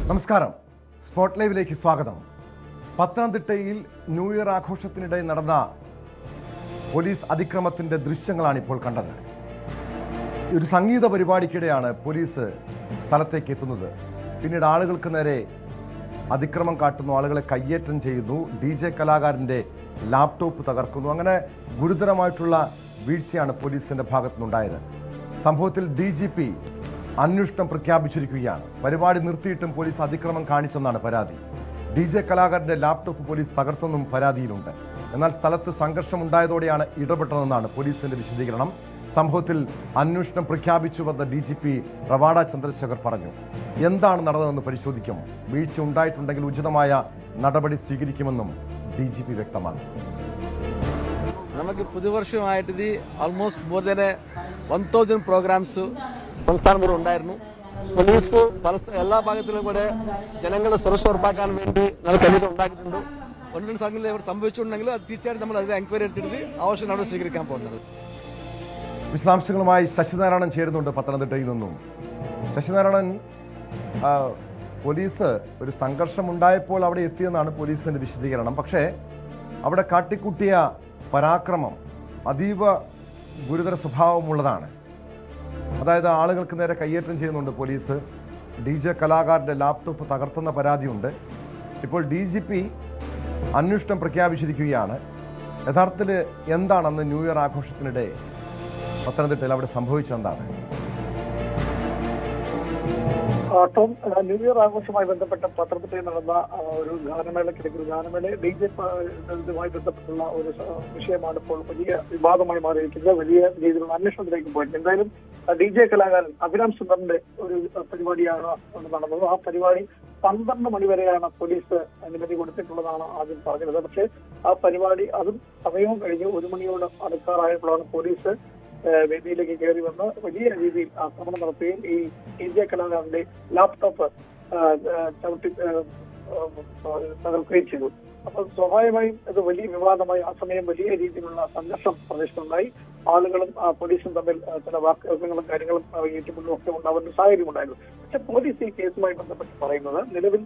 നമസ്കാരം, സ്പോട്ട് ലൈവിലേക്ക് സ്വാഗതം. പത്തനംതിട്ടയിൽ ന്യൂ ഇയർ ആഘോഷത്തിനിടെ നടന്ന പോലീസ് അതിക്രമത്തിന്റെ ദൃശ്യങ്ങളാണ് ഇപ്പോൾ കണ്ടത്. ഒരു സംഗീത പരിപാടിക്കിടെയാണ് പോലീസ് സ്ഥലത്തേക്ക് എത്തുന്നത്. പിന്നീട് ആളുകൾക്ക് നേരെ അതിക്രമം കാട്ടുന്നു, ആളുകളെ കയ്യേറ്റം ചെയ്യുന്നു, DJ കലാകാരന്റെ ലാപ്ടോപ്പ് തകർക്കുന്നു. അങ്ങനെ ഗുരുതരമായിട്ടുള്ള വീഴ്ചയാണ് പോലീസിന്റെ ഭാഗത്തുനിന്നുണ്ടായത്. സംഭവത്തിൽ DGP അന്വേഷണം പ്രഖ്യാപിച്ചിരിക്കുകയാണ്. പരിപാടി നിർത്തിയിട്ടും പോലീസ് അതിക്രമം കാണിച്ചെന്നാണ് പരാതി. DJ കലാകാരന്റെ ലാപ്ടോപ്പ് പോലീസ് തകർത്തെന്നും പരാതിയിലുണ്ട്. എന്നാൽ സ്ഥലത്ത് സംഘർഷമുണ്ടായതോടെയാണ് ഇടപെട്ടതെന്നാണ് പോലീസിന്റെ വിശദീകരണം. സംഭവത്തിൽ അന്വേഷണം പ്രഖ്യാപിച്ചുവെന്ന് DGP റവാഡ ചന്ദ്രശേഖർ പറഞ്ഞു. എന്താണ് നടന്നതെന്ന് പരിശോധിക്കും. വീഴ്ച ഉണ്ടായിട്ടുണ്ടെങ്കിൽ ഉചിതമായ നടപടി സ്വീകരിക്കുമെന്നും DGP വ്യക്തമാക്കി. നമുക്ക് പുതുവർഷമായിട്ട് ഇത് ആൾമോസ്റ്റ് മോർ ദാൻ 1000 പ്രോഗ്രാംസ് സംസ്ഥാനം ഉണ്ടായിരുന്നു. പോലീസ് എല്ലാ ഭാഗത്തിലും കൂടെ ജനങ്ങളുടെ സുരക്ഷ ഉറപ്പാക്കാൻ വേണ്ടി നമുക്ക് കമ്മിറ്റി ഉണ്ടാക്കിയിട്ടുണ്ട്. ഒന്നും സംഘടന ഇവിടെ സംഭവിച്ചിട്ടുണ്ടെങ്കിൽ അത് തീർച്ചയായിട്ടും നമ്മൾ അതിൽ എൻക്വയറി എടുത്തിട്ട് ആവശ്യം നടപടി സ്വീകരിക്കാൻ പോകുന്നത്. വിശദാംശങ്ങളുമായി ശശിനാരായണൻ ചേരുന്നുണ്ട് പത്തനംതിട്ടയിൽ നിന്നും. ശശിനാരായണൻ, പോലീസ് ഒരു സംഘർഷമുണ്ടായപ്പോൾ അവിടെ എത്തിയെന്നാണ് പോലീസിന്റെ വിശദീകരണം. പക്ഷേ അവിടെ കാട്ടിക്കൂട്ടിയ പരാക്രമം അതീവ ഗുരുതര സ്വഭാവമുള്ളതാണ്. അതായത് ആളുകൾക്ക് നേരെ കയ്യേറ്റം ചെയ്യുന്നുണ്ട് പോലീസ്. DJ കലാകാരന്റെ ലാപ്ടോപ്പ് തകർത്തെന്ന പരാതിയുണ്ട്. ഇപ്പോൾ DGP അന്വേഷണം പ്രഖ്യാപിച്ചിരിക്കുകയാണ്. യഥാർത്ഥത്തിൽ എന്താണ് അന്ന് ന്യൂ ഇയർ ആഘോഷത്തിനിടെ പത്തനംതിട്ടയിൽ അവിടെ സംഭവിച്ചെന്താണ്? ടോം, ന്യൂ ഇയർ ആഘോഷവുമായി ബന്ധപ്പെട്ട പത്തനംതിട്ടയിൽ നടന്ന ഒരു ഗാനമേളയ്ക്കിടയ്ക്ക് ഗാനമേള ഇതുമായി ബന്ധപ്പെട്ടുള്ള ഒരു വിഷയമാണ് ഇപ്പോൾ വലിയ വിവാദമായി മാറിയിരിക്കുന്നത്. വലിയ രീതിയിലുള്ള അന്വേഷണത്തിലേക്ക് പോയിട്ട് എന്തായാലും DJ കലാകാരൻ അഭിരാം സുന്ദറിന്റെ ഒരു പരിപാടിയാണ് നടന്നത്. ആ പരിപാടി 12 മണിവരെയാണ് പോലീസ് അനുമതി കൊടുത്തിട്ടുള്ളതാണ് ആദ്യം പറഞ്ഞത്. പക്ഷേ ആ പരിപാടി അതും സമയവും കഴിഞ്ഞ് 1 മണിയോട് അടുക്കാറായപ്പോഴാണ് പോലീസ് വേദിയിലേക്ക് കയറി വന്ന് വലിയ രീതിയിൽ ആക്രമണം നടത്തുകയും ഈ DJ കലാകാരന്റെ ലാപ്ടോപ്പ് ചവിട്ടി തകർക്കുകയും ചെയ്തു. അപ്പോൾ സ്വാഭാവികമായും ഇത് വലിയ വിവാദമായി ആ സമയം വലിയ രീതിയിലുള്ള സംഘർഷം പ്രദേശത്തുണ്ടായി. ആളുകളും പോലീസും തമ്മിൽ ചില വാക്കുകളും കാര്യങ്ങളും ഏറ്റുമുട്ടലും ഒക്കെ ഉണ്ടാവുന്ന ഒരു സാഹചര്യം ഉണ്ടായിരുന്നു. പക്ഷെ പോലീസ് ഈ കേസുമായി ബന്ധപ്പെട്ട് പറയുന്നത് നിലവിൽ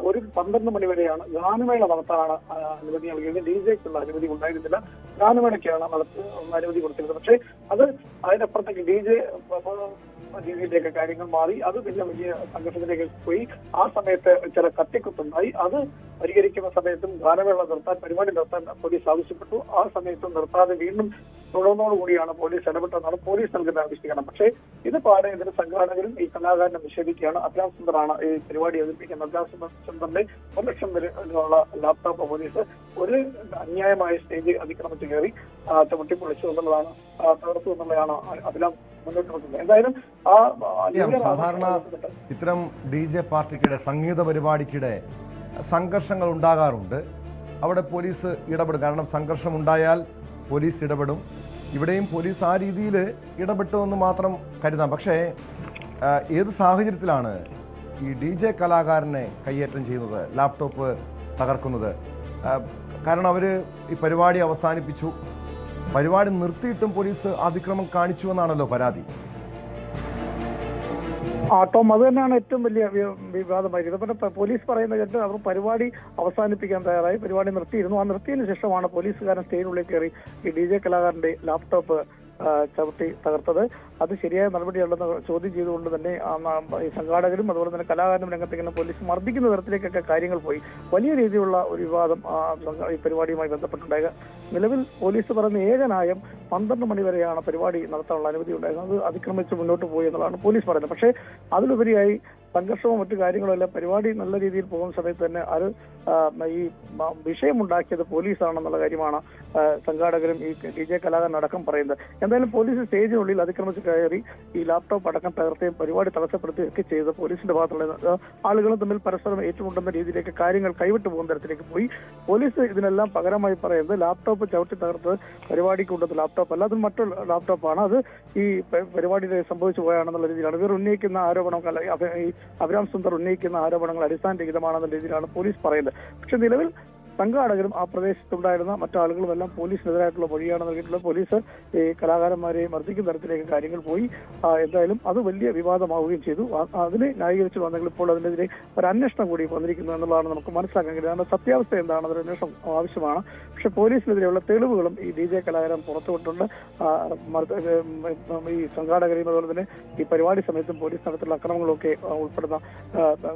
ഒരു 12 മണിവരെയാണ് ഗാനമേള നടത്താനാണ് അനുമതി നൽകിയത്. DJക്കുള്ള അനുമതി ഉണ്ടായിരുന്നില്ല. ഗാനമേളയ്ക്കാണ് അനുമതി കൊടുത്തിരുന്നത്. പക്ഷേ അത് അതിനപ്പുറത്തേക്ക് DJയിലേക്ക് കാര്യങ്ങൾ മാറി. അത് പിന്നെ വലിയ സംഘർഷത്തിലേക്ക് പോയി. ആ സമയത്ത് ചില കത്തിക്കുത്തുണ്ടായി. അത് പരിഹരിക്കുന്ന സമയത്തും ഗാനമേള നിർത്താൻ, പരിപാടി നിർത്താൻ പോലീസ് ആവശ്യപ്പെട്ടു. ആ സമയത്തും നിർത്താതെ വീണ്ടും തുടർന്നോടുകൂടിയാണ് പോലീസ് ഇടപെട്ടതെന്നാണ് പോലീസ് നൽകുന്ന വിശദീകരണം. പക്ഷേ ഇത് പാടെ ഇതിന് സംഘാടകരും ഈ കലാകാരനെ നിഷേധിക്കുകയാണ്. അഭിരാം സുന്ദറാണ് ഈ പരിപാടി അവതരിപ്പിക്കുന്നത്. അഭിരാം സുന്ദറിന്റെ 1 ലക്ഷം വരെയുള്ള ലാപ്ടോപ്പ് പോലീസ് ഒരു അന്യായമായ സ്റ്റേജ് അതിക്രമിച്ച് കയറി ചവിട്ടിപ്പൊളിച്ചു എന്നുള്ളതാണ്, തകർത്തു എന്നുള്ളതാണ് അഭിരാം മുന്നോട്ട് വെക്കുന്നത്. എന്തായാലും സാധാരണ ഇത്തരം DJ പാർട്ടിക്കിടെ, സംഗീത പരിപാടിക്കിടെ സംഘർഷങ്ങൾ ഉണ്ടാകാറുണ്ട്. അവിടെ പോലീസ് ഇടപെടും. കാരണം സംഘർഷം ഉണ്ടായാൽ പോലീസ് ഇടപെടും. ഇവിടെയും പോലീസ് ആ രീതിയിൽ ഇടപെട്ടു എന്ന് മാത്രം കരുതാം. പക്ഷേ ഏത് സാഹചര്യത്തിലാണ് ഈ DJ കലാകാരനെ കയ്യേറ്റം ചെയ്യുന്നത്, ലാപ്ടോപ്പ് തകർക്കുന്നത്? കാരണം അവർ ഈ പരിപാടി അവസാനിപ്പിച്ചു, പരിപാടി നിർത്തിയിട്ടും പോലീസ് അതിക്രമം കാണിച്ചു എന്നാണല്ലോ പരാതി. ടോം, അത് തന്നെയാണ് ഏറ്റവും വലിയ വിവാദമായിരിക്കുന്നത്. പിന്നെ പോലീസ് പറയുന്ന കേട്ട് അവർ പരിപാടി അവസാനിപ്പിക്കാൻ തയ്യാറായി, പരിപാടി നിർത്തിയിരുന്നു. ആ നിർത്തിയതിനു ശേഷമാണ് പോലീസുകാരൻ സ്റ്റേജിനുള്ളിൽ കയറി ഈ DJ കലാകാരന്റെ ലാപ്ടോപ്പ് ചവിട്ടി തകർത്തത്. അത് ശരിയായ നടപടിയുണ്ടെന്ന് ചോദ്യം ചെയ്തുകൊണ്ട് തന്നെ ഈ സംഘാടകരും അതുപോലെ തന്നെ കലാകാരനും രംഗത്തേക്ക് പോലീസ് മർദ്ദിക്കുന്ന തരത്തിലേക്കൊക്കെ കാര്യങ്ങൾ പോയി. വലിയ രീതിയിലുള്ള ഒരു വിവാദം ഈ പരിപാടിയുമായി ബന്ധപ്പെട്ടുണ്ടായത്. നിലവിൽ പോലീസ് പറയുന്ന ഏകനായം 12 മണിവരെയാണ് പരിപാടി നടത്താനുള്ള അനുമതി ഉണ്ടായിരുന്നത്. അത് അതിക്രമിച്ച് മുന്നോട്ട് പോയി എന്നുള്ളതാണ് പോലീസ് പറയുന്നത്. പക്ഷേ അതിലുപരിയായി സംഘർഷവും മറ്റു കാര്യങ്ങളും എല്ലാം പരിപാടി നല്ല രീതിയിൽ പോകുന്ന സമയത്ത് തന്നെ അത് ഈ വിഷയമുണ്ടാക്കിയത് പോലീസാണെന്നുള്ള കാര്യമാണ് സംഘാടകരും ഈ DJ കലാകാരൻ അടക്കം പറയുന്നത്. എന്തായാലും പോലീസ് സ്റ്റേജിനുള്ളിൽ അതിക്രമിച്ച് കയറി ഈ ലാപ്ടോപ്പ് അടക്കം തകർത്തുകയും പരിപാടി തടസ്സപ്പെടുത്തുകയൊക്കെ ചെയ്ത് പോലീസിന്റെ ഭാഗത്തുള്ള ആളുകളും തമ്മിൽ പരസ്പരം ഏറ്റുമുട്ടുന്ന രീതിയിലേക്ക് കാര്യങ്ങൾ കൈവിട്ടു പോകുന്ന തരത്തിലേക്ക് പോയി. പോലീസ് ഇതിനെല്ലാം പകരമായി പറയുന്നത് ലാപ്ടോപ്പ് ചവിട്ടി തകർത്ത് പരിപാടിക്ക് കൊണ്ടുവന്ന ലാപ്ടോപ്പ് അല്ല, അത് മറ്റുള്ള ലാപ്ടോപ്പാണ്, അത് ഈ പരിപാടിയിൽ സംഭവിച്ചു പോയാണെന്നുള്ള രീതിയിലാണ് ഇവർ ഉന്നയിക്കുന്ന ആരോപണം. ഈ അഭിരാം സുന്ദർ ഉന്നയിക്കുന്ന ആരോപണങ്ങൾ അടിസ്ഥാനരഹിതമാണെന്ന രീതിയിലാണ് പോലീസ് പറയുന്നത്. പക്ഷെ നിലവിൽ സംഘാടകരും ആ പ്രദേശത്തുണ്ടായിരുന്ന മറ്റാളുകളും എല്ലാം പോലീസിനെതിരായിട്ടുള്ള മൊഴിയാണ് നൽകിയിട്ടുള്ളത്. പോലീസ് ഈ കലാകാരന്മാരെ മർദ്ദിക്കുന്ന തരത്തിലേക്ക് കാര്യങ്ങൾ പോയി. എന്തായാലും അത് വലിയ വിവാദമാവുകയും ചെയ്തു. അതിനെ ന്യായീകരിച്ചു വന്നെങ്കിൽ ഇപ്പോൾ അതിനെതിരെ ഒരു അന്വേഷണം കൂടി വന്നിരിക്കുന്നു എന്നുള്ളതാണ് നമുക്ക് മനസ്സിലാക്കാൻ കഴിയുന്നത്. അതിന്റെ സത്യാവസ്ഥ എന്താണ്, അതൊരു അന്വേഷണം ആവശ്യമാണ്. പക്ഷെ പോലീസിനെതിരെയുള്ള തെളിവുകളും ഈ DJ കലാകാരൻ പുറത്തുവിട്ടുണ്ട്. ഈ സംഘാടകരെയും അതുപോലെ തന്നെ ഈ പരിപാടി സമയത്തും പോലീസ് നടത്തുന്ന അക്രമങ്ങളൊക്കെ ഉൾപ്പെടുന്ന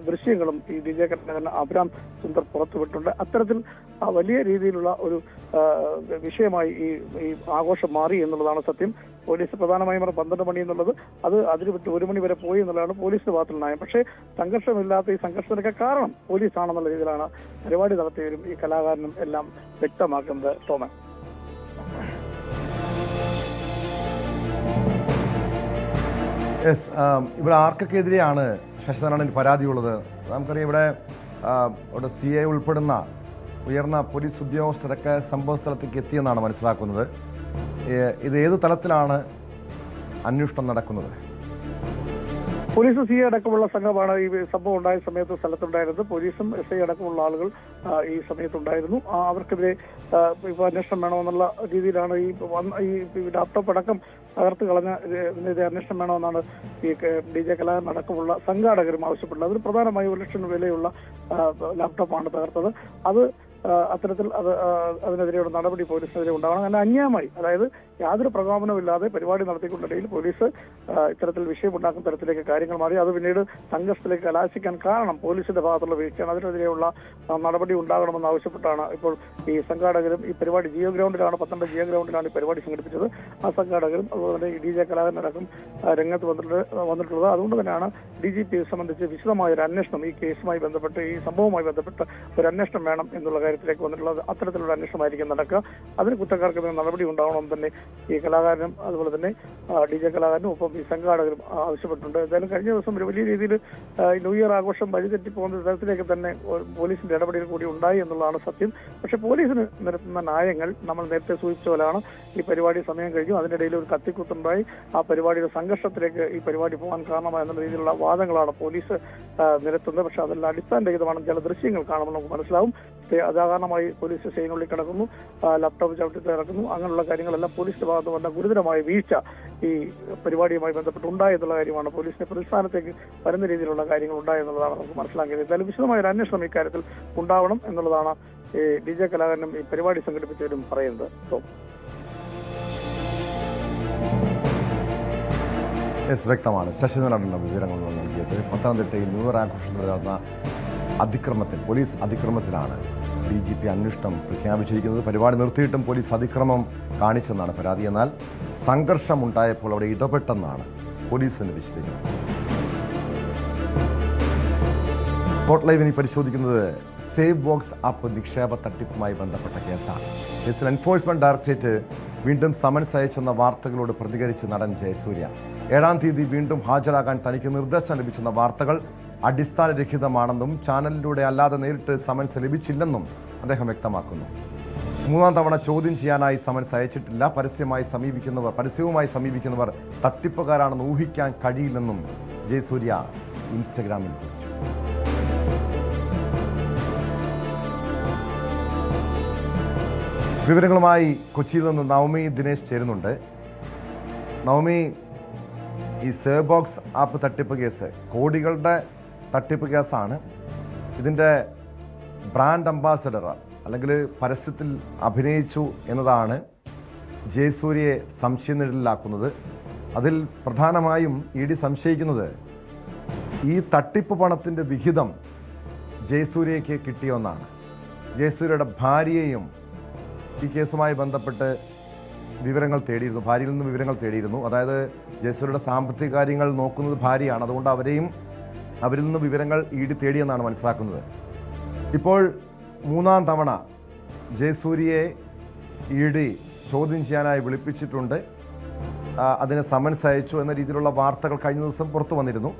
ദൃശ്യങ്ങളും ഈ DJ കലാകാരൻ അഭിരാം സുന്ദർ പുറത്തുവിട്ടുണ്ട്. അത്തരത്തിൽ വലിയ രീതിയിലുള്ള ഒരു വിഷയമായി ഈ ആഘോഷം മാറി എന്നുള്ളതാണ് സത്യം. പോലീസ് പ്രധാനമായും 12 മണി എന്നുള്ളത് അതിന് വിട്ട് 1 മണി വരെ പോയി എന്നുള്ളതാണ് പോലീസിന്റെ ഭാഗത്തുള്ള നയം. പക്ഷേ സംഘർഷമില്ലാത്ത ഈ സംഘർഷത്തിനൊക്കെ കാരണം പോലീസാണെന്നുള്ള രീതിയിലാണ് പരിപാടി നടത്തിയവരും ഈ കലാകാരനും എല്ലാം വ്യക്തമാക്കുന്നത്. തോമൻ, ഇവിടെ ആർക്കൊക്കെതിരെയാണ് ശശിധരനിൽ പരാതിയുള്ളത്? നമുക്കറിയാം ഇവിടെ CI ഉൾപ്പെടുന്ന ഉയർന്ന പോലീസ് ഉദ്യോഗസ്ഥരൊക്കെ സംഭവ സ്ഥലത്തേക്ക് എത്തിയെന്നാണ് മനസ്സിലാക്കുന്നത്. ഇത് ഏത് തലത്തിലാണ് അന്വേഷണം നടക്കുന്നത്? പോലീസ് CI അടക്കമുള്ള സംഘമാണ് ഈ സംഭവം ഉണ്ടായ സമയത്ത് സ്ഥലത്തുണ്ടായിരുന്നത്. പോലീസും SI അടക്കമുള്ള ആളുകൾ ഈ സമയത്തുണ്ടായിരുന്നു. അവർക്കെതിരെ ഇപ്പോൾ അന്വേഷണം വേണമെന്നുള്ള രീതിയിലാണ് ഈ ലാപ്ടോപ്പ് അടക്കം തകർത്ത് കളഞ്ഞ ഇതിനെതിരെ അന്വേഷണം വേണമെന്നാണ് ഈ DJ കലാകാരൻ അടക്കമുള്ള സംഘാടകരും ആവശ്യപ്പെട്ടത്. അതിന് പ്രധാനമായി 1 ലക്ഷം വിലയുള്ള ലാപ്ടോപ്പാണ് തകർത്തത്. അത്തരത്തിൽ അതിനെതിരെയുള്ള നടപടി പോലീസിനെതിരെ ഉണ്ടാവണം. അങ്ങനെ അന്യായമായി, അതായത് യാതൊരു പ്രകോപനമില്ലാതെ പരിപാടി നടത്തിക്കൊണ്ടിടയിൽ പോലീസ് ഇത്തരത്തിൽ വിഷയമുണ്ടാക്കുന്ന തരത്തിലേക്ക് കാര്യങ്ങൾ മാറി. അത് പിന്നീട് സംഘർഷത്തിലേക്ക് കലാശിക്കാൻ കാരണം പോലീസിന്റെ ഭാഗത്തുള്ള വീഴ്ചയാണ്. അതിനെതിരെയുള്ള നടപടി ഉണ്ടാകണമെന്ന് ആവശ്യപ്പെട്ടാണ് ഇപ്പോൾ ഈ സംഘാടകരും ഈ പരിപാടി ജിയോ ഗ്രൗണ്ടിലാണ്, പത്തനംതിട്ട ജിയോ ഗ്രൗണ്ടിലാണ് ഈ പരിപാടി സംഘടിപ്പിച്ചത്. ആ സംഘാടകരും അതുപോലെ തന്നെ ഈ DJ കലാകാരനടക്കം രംഗത്ത് വന്നിട്ടുള്ളത്. അതുകൊണ്ട് തന്നെയാണ് DGP സംബന്ധിച്ച് വിശദമായ ഒരു അന്വേഷണം ഈ കേസുമായി ബന്ധപ്പെട്ട്, ഈ സംഭവവുമായി ബന്ധപ്പെട്ട് ഒരു അന്വേഷണം വേണം എന്നുള്ള കാര്യത്തിലേക്ക് വന്നിട്ടുള്ളത്. അത്തരത്തിലുള്ള അന്വേഷണമായിരിക്കും നടക്കുക. അതിന് കുറ്റക്കാർക്ക് നടപടി ഉണ്ടാവണമെന്ന് തന്നെ ഈ കലാകാരനും അതുപോലെ തന്നെ DJ കലാകാരനും ഒപ്പം ഈ സംഘാടകരും ആവശ്യപ്പെട്ടിട്ടുണ്ട്. എന്തായാലും കഴിഞ്ഞ ദിവസം ഒരു വലിയ രീതിയിൽ ന്യൂ ഇയർ ആഘോഷം വഴിതെറ്റി പോകുന്ന തരത്തിലേക്ക് തന്നെ പോലീസിന്റെ ഇടപെടൽ കൂടി ഉണ്ടായി എന്നുള്ളതാണ് സത്യം. പക്ഷെ പോലീസിന് നിരത്തുന്ന ന്യായങ്ങൾ നമ്മൾ നേരത്തെ സൂചിപ്പിച്ച പോലെയാണ്. ഈ പരിപാടി സമയം കഴിഞ്ഞു, അതിനിടയിൽ ഒരു കത്തിക്കുത്തുണ്ടായി, ആ പരിപാടിയുടെ സംഘർഷത്തിലേക്ക് ഈ പരിപാടി പോകാൻ കാരണമായ എന്നുള്ള രീതിയിലുള്ള വാദങ്ങളാണ് പോലീസ് നിരത്തുന്നത്. പക്ഷെ അതെല്ലാം അടിസ്ഥാനരഹിതമാണ്. ചില ദൃശ്യങ്ങൾ കാണുമ്പോൾ നമുക്ക് മനസ്സിലാവും. അതാകാരണമായി പോലീസ് സ്റ്റേഷനുള്ളിൽ കിടക്കുന്നു, ലാപ്ടോപ്പ് ചവിട്ടി ഇറക്കുന്നു, അങ്ങനെയുള്ള കാര്യങ്ങളെല്ലാം പോലീസിന്റെ ഭാഗത്ത് വന്ന ഗുരുതരമായ വീഴ്ച ഈ പരിപാടിയുമായി ബന്ധപ്പെട്ട് ഉണ്ടായെന്നുള്ള കാര്യമാണ്. പോലീസിന്റെ പ്രതിസ്ഥാനത്തേക്ക് വരുന്ന രീതിയിലുള്ള കാര്യങ്ങൾ ഉണ്ടായെന്നുള്ളതാണ് നമുക്ക് മനസ്സിലാക്കിയത്. എന്തായാലും വിശദമായ ഒരു അന്വേഷണം ഇക്കാര്യത്തിൽ ഉണ്ടാവണം എന്നുള്ളതാണ് ഈ DJ കലാകാരനും ഈ പരിപാടി സംഘടിപ്പിച്ചവരും പറയുന്നത്. വ്യക്തമാണ്. ശശിധരനാണ് വിവരങ്ങൾ നൽകിയത്. പത്തനംതിട്ടയിൽ ന്യൂ ഇയർ ആഘോഷത്തിൽ നടന്ന പോലീസ് അതിക്രമത്തിലാണ് DGP അന്വേഷണം പ്രഖ്യാപിച്ചിരിക്കുന്നത്. പരിപാടി നിർത്തിയിട്ടും പോലീസ് അതിക്രമം കാണിച്ചെന്നാണ് പരാതി. എന്നാൽ സംഘർഷം ഉണ്ടായപ്പോൾ അവിടെ ഇടപെട്ടെന്നാണ് പോലീസിന്റെ വിശദീകരണം. സ്പോട്ട് ലൈവിനി പരിശോധിക്കുന്നത് സേവ് ബോക്സ് ആപ്പ് നിക്ഷേപ തട്ടിപ്പുമായി ബന്ധപ്പെട്ട കേസാണ്. കേസിൽ എൻഫോഴ്സ്മെന്റ് ഡയറക്ടറേറ്റ് വീണ്ടും സമൻസ് അയച്ചെന്ന വാർത്തകളോട് പ്രതികരിച്ച് നടൻ ജയസൂര്യ 7-ാം തീയതി വീണ്ടും ഹാജരാകാൻ തനിക്ക് നിർദ്ദേശം ലഭിച്ചെന്ന വാർത്തകൾ അടിസ്ഥാനരഹിതമാണെന്നും ചാനലിലൂടെ അല്ലാതെ നേരിട്ട് സമൻസ് ലഭിച്ചില്ലെന്നും അദ്ദേഹം വ്യക്തമാക്കുന്നു. 3-ാം തവണ ചോദ്യം ചെയ്യാനായി സമൻസ് അയച്ചിട്ടില്ല. പരസ്യവുമായി സമീപിക്കുന്നവർ തട്ടിപ്പുകാരാണെന്ന് ഊഹിക്കാൻ കഴിയില്ലെന്നും ജയസൂര്യ ഇൻസ്റ്റഗ്രാമിൽ കുറിച്ചു. വിവരങ്ങളുമായി കൊച്ചിയിൽ നിന്ന് നവമി ദിനേശ് ചേരുന്നുണ്ട്. നവമി, ഈ സേവ് ബോക്സ് ആപ്പ് തട്ടിപ്പ് കേസ് കോടികളുടെ തട്ടിപ്പ് കേസാണ്. ഇതിൻ്റെ ബ്രാൻഡ് അംബാസഡർ അല്ലെങ്കിൽ പരസ്യത്തിൽ അഭിനയിച്ചു എന്നതാണ് ജയസൂര്യയെ സംശയനിഴലിലാക്കുന്നത്. അതിൽ പ്രധാനമായും ED സംശയിക്കുന്നത് ഈ തട്ടിപ്പ് പണത്തിൻ്റെ വിഹിതം ജയസൂര്യയ്ക്ക് കിട്ടിയെന്നാണ്. ജയസൂര്യയുടെ ഭാര്യയെയും ഈ കേസുമായി ബന്ധപ്പെട്ട് ഭാര്യയിൽ നിന്ന് വിവരങ്ങൾ തേടിയിരുന്നു. അതായത് ജയസൂര്യയുടെ സാമ്പത്തിക കാര്യങ്ങൾ നോക്കുന്നത് ഭാര്യയാണ്. അതുകൊണ്ട് അവരിൽ നിന്ന് വിവരങ്ങൾ ED തേടിയെന്നാണ് മനസ്സിലാക്കുന്നത്. ഇപ്പോൾ 3-ാം തവണ ജയസൂര്യയെ ED ചോദ്യം ചെയ്യാനായി വിളിപ്പിച്ചിട്ടുണ്ട്. അതിന് സമൻസ് അയച്ചു എന്ന രീതിയിലുള്ള വാർത്തകൾ കഴിഞ്ഞ ദിവസം പുറത്തു വന്നിരുന്നു.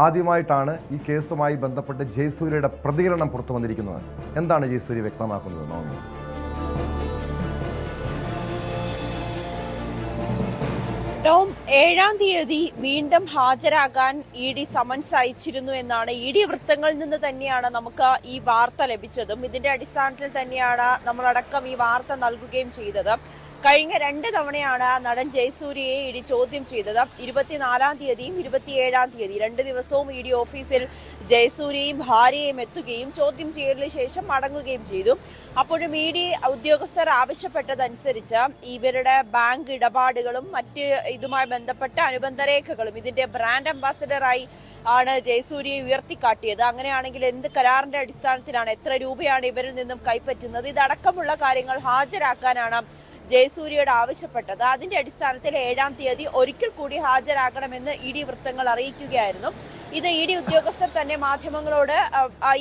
ആദ്യമായിട്ടാണ് ഈ കേസുമായി ബന്ധപ്പെട്ട് ജയസൂര്യയുടെ പ്രതികരണം പുറത്തു വന്നിരിക്കുന്നത്. എന്താണ് ജയസൂര്യ വ്യക്തമാക്കുന്നത്? നോക്കി ടോം, 7-ാം തീയതി വീണ്ടും ഹാജരാകാൻ ഇ.ഡി. സമൻസ് അയച്ചിരുന്നു എന്നാണ് ഇ.ഡി. വൃത്തങ്ങളിൽ നിന്ന് തന്നെയാണ് നമുക്ക് ഈ വാർത്ത ലഭിച്ചതും. ഇതിന്റെ അടിസ്ഥാനത്തിൽ തന്നെയാണ് നമ്മളടക്കം ഈ വാർത്ത നൽകുകയും ചെയ്തത്. കഴിഞ്ഞ 2 തവണയാണ് നടൻ ജയസൂര്യയെ ഇ.ഡി. ചോദ്യം ചെയ്തത്. 24-ാം തീയതിയും 27-ാം തീയതി 2 ദിവസവും ഇ.ഡി. ഓഫീസിൽ ജയസൂര്യയും ഭാര്യയും എത്തുകയും ചോദ്യം ചെയ്യലിന് ശേഷം മടങ്ങുകയും ചെയ്തു. അപ്പോഴും ഇ.ഡി. ഉദ്യോഗസ്ഥർ ആവശ്യപ്പെട്ടതനുസരിച്ച് ഇവരുടെ ബാങ്ക് ഇടപാടുകളും മറ്റ് ഇതുമായി ബന്ധപ്പെട്ട അനുബന്ധ രേഖകളും ഇതിന്റെ ബ്രാൻഡ് അംബാസഡറായി ആണ് ജയസൂര്യയെ ഉയർത്തിക്കാട്ടിയത്. അങ്ങനെയാണെങ്കിൽ എന്ത് കരാറിന്റെ അടിസ്ഥാനത്തിലാണ്, എത്ര രൂപയാണ് ഇവരിൽ നിന്നും കൈപ്പറ്റുന്നത്, ഇതടക്കമുള്ള കാര്യങ്ങൾ ഹാജരാക്കാനാണ് ജയസൂര്യയോട് ആവശ്യപ്പെട്ടത്. അതിന്റെ അടിസ്ഥാനത്തിൽ 7-ാം തീയതി ഒരിക്കൽ കൂടി ഹാജരാകണമെന്ന് ഇ.ഡി. വൃത്തങ്ങൾ അറിയിക്കുകയായിരുന്നു. ഇത് ഇ.ഡി. ഉദ്യോഗസ്ഥർ തന്നെ മാധ്യമങ്ങളോട്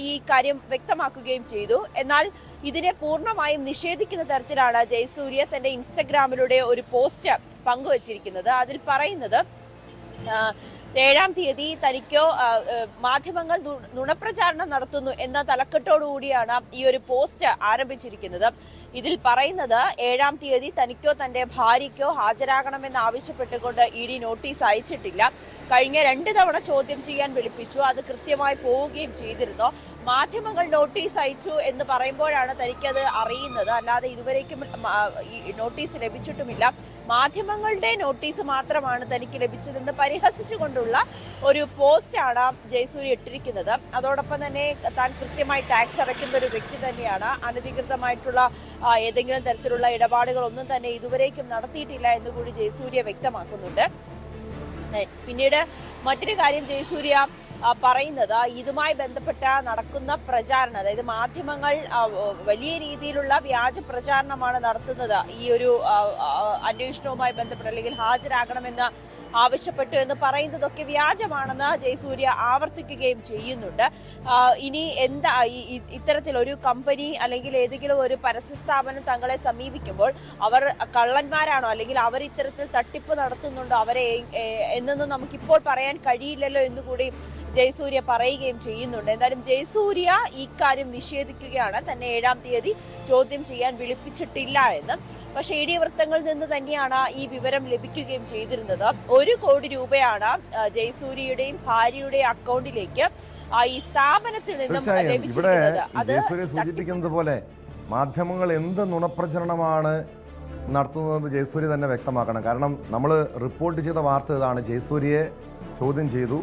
ഈ കാര്യം വ്യക്തമാക്കുകയും ചെയ്തു. എന്നാൽ ഇതിനെ പൂർണ്ണമായും നിഷേധിക്കുന്ന തരത്തിലാണ് ജയസൂര്യ തന്റെ ഇൻസ്റ്റഗ്രാമിലൂടെ ഒരു പോസ്റ്റ് പങ്കുവച്ചിരിക്കുന്നത്. അതിൽ പറയുന്നത് 7-ാം തീയതി തനിക്കോ മാധ്യമങ്ങൾ നുണപ്രചാരണം നടത്തുന്നു എന്ന തലക്കെട്ടോടുകൂടിയാണ് ഈ ഒരു പോസ്റ്റ് ആരംഭിച്ചിരിക്കുന്നത്. ഇതിൽ പറയുന്നത് 7-ാം തീയതി തനിക്കോ തന്റെ ഭാര്യയ്ക്കോ ഹാജരാകണമെന്ന് ആവശ്യപ്പെട്ടുകൊണ്ട് ഇ.ഡി. നോട്ടീസ് അയച്ചിട്ടില്ല. കഴിഞ്ഞ 2 തവണ ചോദ്യം ചെയ്യാൻ വിളിപ്പിച്ചു, അത് കൃത്യമായി പോവുകയും ചെയ്തിരുന്നു. മാധ്യമങ്ങൾ നോട്ടീസ് അയച്ചു എന്ന് പറയുമ്പോഴാണ് തനിക്കത് അറിയുന്നത്, അല്ലാതെ ഇതുവരേക്കും നോട്ടീസ് ലഭിച്ചിട്ടുമില്ല. മാധ്യമങ്ങളുടെ നോട്ടീസ് മാത്രമാണ് തനിക്ക് ലഭിച്ചതെന്ന് പരിഹസിച്ചുകൊണ്ടുള്ള ഒരു പോസ്റ്റാണ് ജയസൂര്യ ഇട്ടിരിക്കുന്നത്. അതോടൊപ്പം തന്നെ താൻ കൃത്യമായി ടാക്സ് അടയ്ക്കുന്ന ഒരു വ്യക്തി തന്നെയാണ്, അനധികൃതമായിട്ടുള്ള ഏതെങ്കിലും തരത്തിലുള്ള ഇടപാടുകളൊന്നും തന്നെ ഇതുവരേക്കും നടത്തിയിട്ടില്ല എന്നുകൂടി ജയസൂര്യ വ്യക്തമാക്കുന്നുണ്ട്. പിന്നീട് മറ്റൊരു കാര്യം ജയസൂര്യ പറയുന്നത്, ഇതുമായി ബന്ധപ്പെട്ട നടക്കുന്ന പ്രചാരണം, അതായത് മാധ്യമങ്ങൾ വലിയ രീതിയിലുള്ള വ്യാജ പ്രചാരണമാണ് നടത്തുന്നത് ഈ ഒരു അന്വേഷണവുമായി ബന്ധപ്പെട്ട്, അല്ലെങ്കിൽ ഹാജരാകണമെന്ന് ആവശ്യപ്പെട്ടു എന്ന് പറയുന്നതൊക്കെ വ്യാജമാണെന്ന് ജയസൂര്യ ആവർത്തിക്കുകയും ചെയ്യുന്നുണ്ട്. ഇനി എന്താ ഇത്തരത്തിൽ ഒരു കമ്പനി അല്ലെങ്കിൽ ഏതെങ്കിലും ഒരു പരസ്യ സ്ഥാപനം തങ്ങളെ സമീപിക്കുമ്പോൾ അവർ കള്ളന്മാരാണോ, അല്ലെങ്കിൽ അവർ ഇത്തരത്തിൽ തട്ടിപ്പ് നടത്തുന്നുണ്ടോ അവരെ എന്നൊന്നും നമുക്കിപ്പോൾ പറയാൻ കഴിയില്ലല്ലോ എന്നുകൂടി ജയസൂര്യ പറയുകയും ചെയ്യുന്നുണ്ട്. എന്തായാലും ജയസൂര്യ ഇക്കാര്യം നിഷേധിക്കുകയാണ്, തന്നെ 7-ാം തീയതി ചോദ്യം ചെയ്യാൻ വിളിപ്പിച്ചിട്ടില്ല എന്ന്. പക്ഷേ ഇ.ഡി. വൃത്തങ്ങളിൽ നിന്ന് തന്നെയാണ് ഈ വിവരം ലഭിക്കുകയും ചെയ്തിരുന്നത്. 1 കോടി രൂപയാണ് ജയസൂര്യയുടെയും ഭാര്യയുടെയും അക്കൗണ്ടിലേക്ക് ഈ സ്ഥാപനത്തിൽ നിന്നും ലഭിച്ചിരിക്കുന്നത്. അത് സൂചിപ്പിക്കുന്നത് പോലെ മാധ്യമങ്ങൾ എന്ത് നുണപ്രചരണമാണ് നടത്തുന്നതെന്ന് ജയസൂര്യ തന്നെ വ്യക്തമാക്കണം. കാരണം നമ്മൾ റിപ്പോർട്ട് ചെയ്ത വാർത്ത ഇതാണ്: ജയസൂര്യയെ ചോദ്യം ചെയ്തു,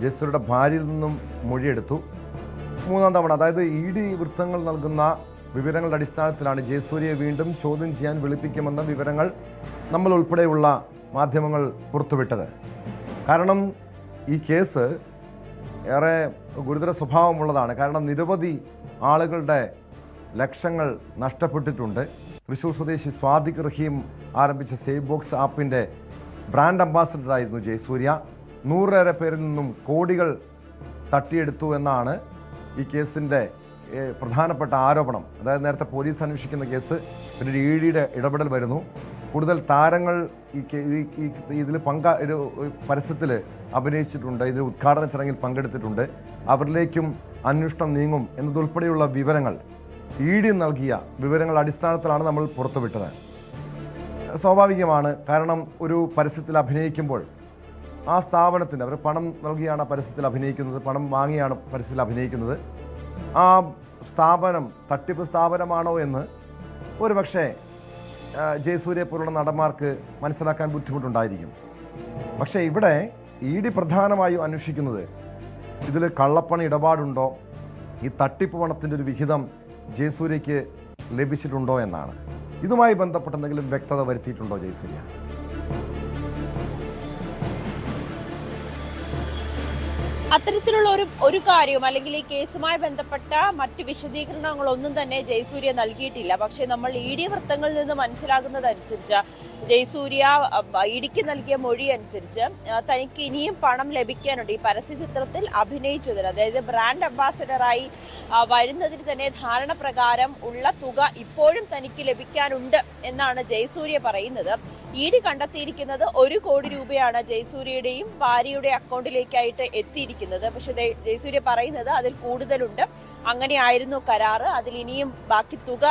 ജയസൂര്യയുടെ ഭാര്യയിൽ നിന്നും മൊഴിയെടുത്തു. 3-ാം തവണ, അതായത് ഇ.ഡി. വൃത്തങ്ങൾ നൽകുന്ന വിവരങ്ങളുടെ അടിസ്ഥാനത്തിലാണ് ജയസൂര്യയെ വീണ്ടും ചോദ്യം ചെയ്യാൻ വിളിപ്പിക്കുമെന്ന വിവരങ്ങൾ നമ്മൾ ഉൾപ്പെടെയുള്ള മാധ്യമങ്ങൾ പുറത്തുവിട്ടത്. കാരണം ഈ കേസ് ഏറെ ഗുരുതര സ്വഭാവമുള്ളതാണ്. കാരണം നിരവധി ആളുകളുടെ ലക്ഷങ്ങൾ നഷ്ടപ്പെട്ടിട്ടുണ്ട്. തൃശ്ശൂർ സ്വദേശി സ്വാദിഖ് റഹീം ആരംഭിച്ച സേവ് ബോക്സ് ആപ്പിൻ്റെ ബ്രാൻഡ് അംബാസഡറായിരുന്നു ജയസൂര്യ. 100-ഏറെ പേരിൽ നിന്നും കോടികൾ തട്ടിയെടുത്തു എന്നാണ് ഈ കേസിൻ്റെ പ്രധാനപ്പെട്ട ആരോപണം. അതായത് നേരത്തെ പോലീസ് അന്വേഷിക്കുന്ന കേസ്, പിന്നീട് ഇ.ഡിയുടെ ഇടപെടൽ വരുന്നു. കൂടുതൽ താരങ്ങൾ ഇതിൽ പരസ്യത്തിൽ അഭിനയിച്ചിട്ടുണ്ട്, ഇതിൽ ഉദ്ഘാടന ചടങ്ങിൽ പങ്കെടുത്തിട്ടുണ്ട്. അവരിലേക്കും അന്വേഷണം നീങ്ങും എന്നതുൾപ്പെടെയുള്ള വിവരങ്ങൾ, ഇ.ഡി നൽകിയ വിവരങ്ങളുടെ അടിസ്ഥാനത്തിലാണ് നമ്മൾ പുറത്തുവിട്ടത്. സ്വാഭാവികമാണ്, കാരണം ഒരു പരസ്യത്തിൽ അഭിനയിക്കുമ്പോൾ ആ സ്ഥാപനത്തിന് അവർ പണം നൽകിയാണ് പരസ്യത്തിൽ അഭിനയിക്കുന്നത്, പണം വാങ്ങിയാണ് പരസ്യത്തിൽ അഭിനയിക്കുന്നത്. ആ സ്ഥാപനം തട്ടിപ്പ് സ്ഥാപനമാണോ എന്ന് ഒരുപക്ഷെ ജയസൂര്യ പോലുള്ള നടന്മാർക്ക് മനസ്സിലാക്കാൻ ബുദ്ധിമുട്ടുണ്ടായിരിക്കും. പക്ഷേ ഇവിടെ ഇ.ഡി പ്രധാനമായും അന്വേഷിക്കുന്നത് ഇതിൽ കള്ളപ്പണ ഇടപാടുണ്ടോ, ഈ തട്ടിപ്പ് പണത്തിൻ്റെ ഒരു വിഹിതം ജയസൂര്യയ്ക്ക് ലഭിച്ചിട്ടുണ്ടോ എന്നാണ്. ഇതുമായി ബന്ധപ്പെട്ട എന്തെങ്കിലും വ്യക്തത വരുത്തിയിട്ടുണ്ടോ ജയസൂര്യ? അത്തരത്തിലുള്ള ഒരു കാര്യവും അല്ലെങ്കിൽ ഈ കേസുമായി ബന്ധപ്പെട്ട മറ്റ് വിശദീകരണങ്ങളൊന്നും തന്നെ ജയസൂര്യ നൽകിയിട്ടില്ല. പക്ഷേ നമ്മൾ ഇ.ഡി വൃത്തങ്ങളിൽ നിന്ന് മനസ്സിലാകുന്നതനുസരിച്ച് ജയസൂര്യ ഇ.ഡിക്ക് നൽകിയ മൊഴി അനുസരിച്ച് തനിക്ക് ഇനിയും പണം ലഭിക്കാനുണ്ട്. ഈ പരസ്യ ചിത്രത്തിൽ അഭിനയിച്ചതിന്, അതായത് ബ്രാൻഡ് അംബാസഡറായി വരുന്നതിന് തന്നെ ധാരണ പ്രകാരം ഉള്ള തുക ഇപ്പോഴും തനിക്ക് ലഭിക്കാനുണ്ട് എന്നാണ് ജയസൂര്യ പറയുന്നത്. ഇ.ഡി കണ്ടെത്തിയിരിക്കുന്നത് 1 കോടി രൂപയാണ് ജയസൂര്യയുടെയും ഭാര്യയുടെ അക്കൗണ്ടിലേക്കായിട്ട് എത്തിയിരിക്കുന്നത്. പക്ഷെ ജയസൂര്യ പറയുന്നത് അതിൽ കൂടുതലുണ്ട്. അങ്ങനെയായിരുന്നു കരാറ്. അതിൽ ഇനിയും ബാക്കി തുക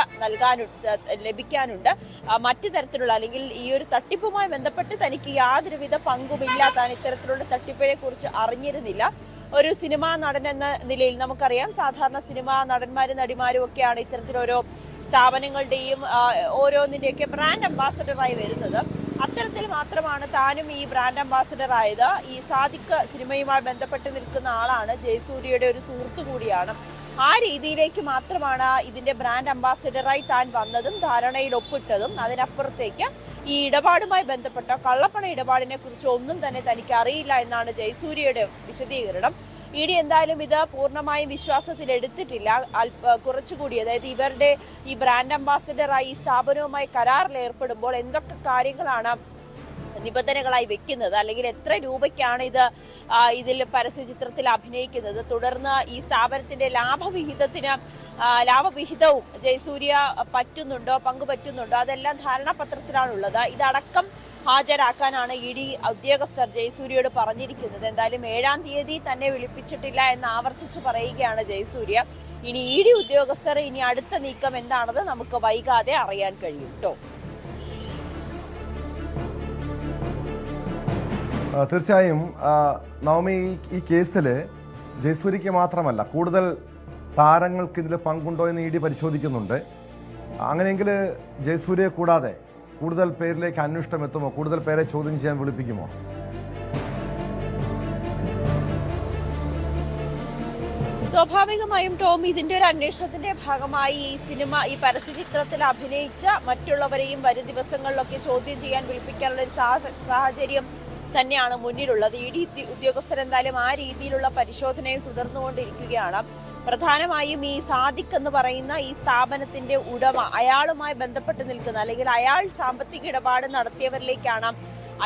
ലഭിക്കാനുണ്ട്. മറ്റു തരത്തിലുള്ള അല്ലെങ്കിൽ ഈ ഒരു തട്ടിപ്പുമായി ബന്ധപ്പെട്ട് തനിക്ക് യാതൊരുവിധ പങ്കുമില്ല, താൻ ഇത്തരത്തിലുള്ള തട്ടിപ്പിനെ കുറിച്ച് അറിഞ്ഞിരുന്നില്ല. ഒരു സിനിമാ നടൻ എന്ന നിലയിൽ നമുക്കറിയാം, സാധാരണ സിനിമാ നടന്മാരും നടിമാരും ഒക്കെയാണ് ഇത്തരത്തിലോരോ സ്ഥാപനങ്ങളുടെയും ഓരോന്നിന്റെയൊക്കെ ബ്രാൻഡ് അംബാസഡറായി വരുന്നത്. അത്തരത്തിൽ മാത്രമാണ് താനും ഈ ബ്രാൻഡ് അംബാസഡർ ആയത്. ഈ സാദിഖ് സിനിമയുമായി ബന്ധപ്പെട്ട് നിൽക്കുന്ന ആളാണ്, ജയസൂര്യയുടെ ഒരു സുഹൃത്തു കൂടിയാണ്. ആ രീതിയിലേക്ക് മാത്രമാണ് ഇതിന്റെ ബ്രാൻഡ് അംബാസഡറായി താൻ വന്നതും ധാരണയിൽ ഒപ്പിട്ടതും. അതിനപ്പുറത്തേക്ക് ഈ ഇടപാടുമായി ബന്ധപ്പെട്ട കള്ളപ്പണ ഇടപാടിനെ കുറിച്ച് ഒന്നും തന്നെ തനിക്ക് അറിയില്ല എന്നാണ് ജയസൂര്യയുടെ വിശദീകരണം. ഇഡി എന്തായാലും ഇത് പൂർണ്ണമായും വിശ്വാസത്തിൽ എടുത്തിട്ടില്ല. കുറച്ചുകൂടി, അതായത് ഇവരുടെ ഈ ബ്രാൻഡ് അംബാസഡറായി ഈ സ്ഥാപനവുമായി കരാറിൽ ഏർപ്പെടുമ്പോൾ എന്തൊക്കെ കാര്യങ്ങളാണ് നിബന്ധനകളായി വെക്കുന്നത്, അല്ലെങ്കിൽ എത്ര രൂപയ്ക്കാണ് ഇതിൽ പരസ്യചിത്രത്തിൽ അഭിനയിക്കുന്നത്, തുടർന്ന് ഈ സ്ഥാപനത്തിന്റെ ലാഭവിഹിതവും ജയസൂര്യ പങ്കുപറ്റുന്നുണ്ടോ, അതെല്ലാം ധാരണാപത്രത്തിലാണുള്ളത്. ഇതടക്കം ഹാജരാക്കാനാണ് ഇഡി ഉദ്യോഗസ്ഥർ ജയസൂര്യയോട് പറഞ്ഞിരിക്കുന്നത്. എന്തായാലും 7-ാം തീയതി തന്നെ വിളിപ്പിച്ചിട്ടില്ല എന്ന് ആവർത്തിച്ച് പറയുകയാണ് ജയസൂര്യ. ഇനി ഇഡി ഉദ്യോഗസ്ഥർ ഇനി അടുത്ത നീക്കം എന്താണെന്ന് നമുക്ക് വൈകാതെ അറിയാൻ കഴിയും കേട്ടോ. തീർച്ചയായും നവമി, ഈ കേസിൽ ജയസൂര്യയ്ക്ക് മാത്രമല്ല കൂടുതൽ താരങ്ങൾക്ക് ഇതിൽ പങ്കുണ്ടോ എന്ന് ഇഡി പരിശോധിക്കുന്നുണ്ട്. അങ്ങനെയെങ്കിൽ ജയസൂര്യയെ കൂടാതെ കൂടുതൽ പേരിലേക്ക് അന്വേഷണം എത്തുമോ? കൂടുതൽ പേരെ ചോദ്യം ചെയ്യാൻ വിളിപ്പിക്കുമോ? സ്വാഭാവികമായും ടോം, ഇതിന്റെ ഒരു അന്വേഷണത്തിന്റെ ഭാഗമായി ഈ പരസ്യചിത്രത്തിൽ അഭിനയിച്ച മറ്റുള്ളവരെയും വരും ദിവസങ്ങളിലൊക്കെ ചോദ്യം ചെയ്യാൻ വിളിപ്പിക്കാനുള്ള ഒരു സാഹചര്യം തന്നെയാണ് മുന്നിലുള്ളത്. ഇഡി ഉദ്യോഗസ്ഥർ എന്തായാലും ആ രീതിയിലുള്ള പരിശോധനയും തുടർന്നുകൊണ്ടിരിക്കുകയാണ്. പ്രധാനമായും ഈ സാദിഖ് എന്ന് പറയുന്ന ഈ സ്ഥാപനത്തിന്റെ ഉടമ, അയാളുമായി ബന്ധപ്പെട്ട് നിൽക്കുന്ന അല്ലെങ്കിൽ അയാൾ സാമ്പത്തിക ഇടപാട് നടത്തിയവരിലേക്കാണ്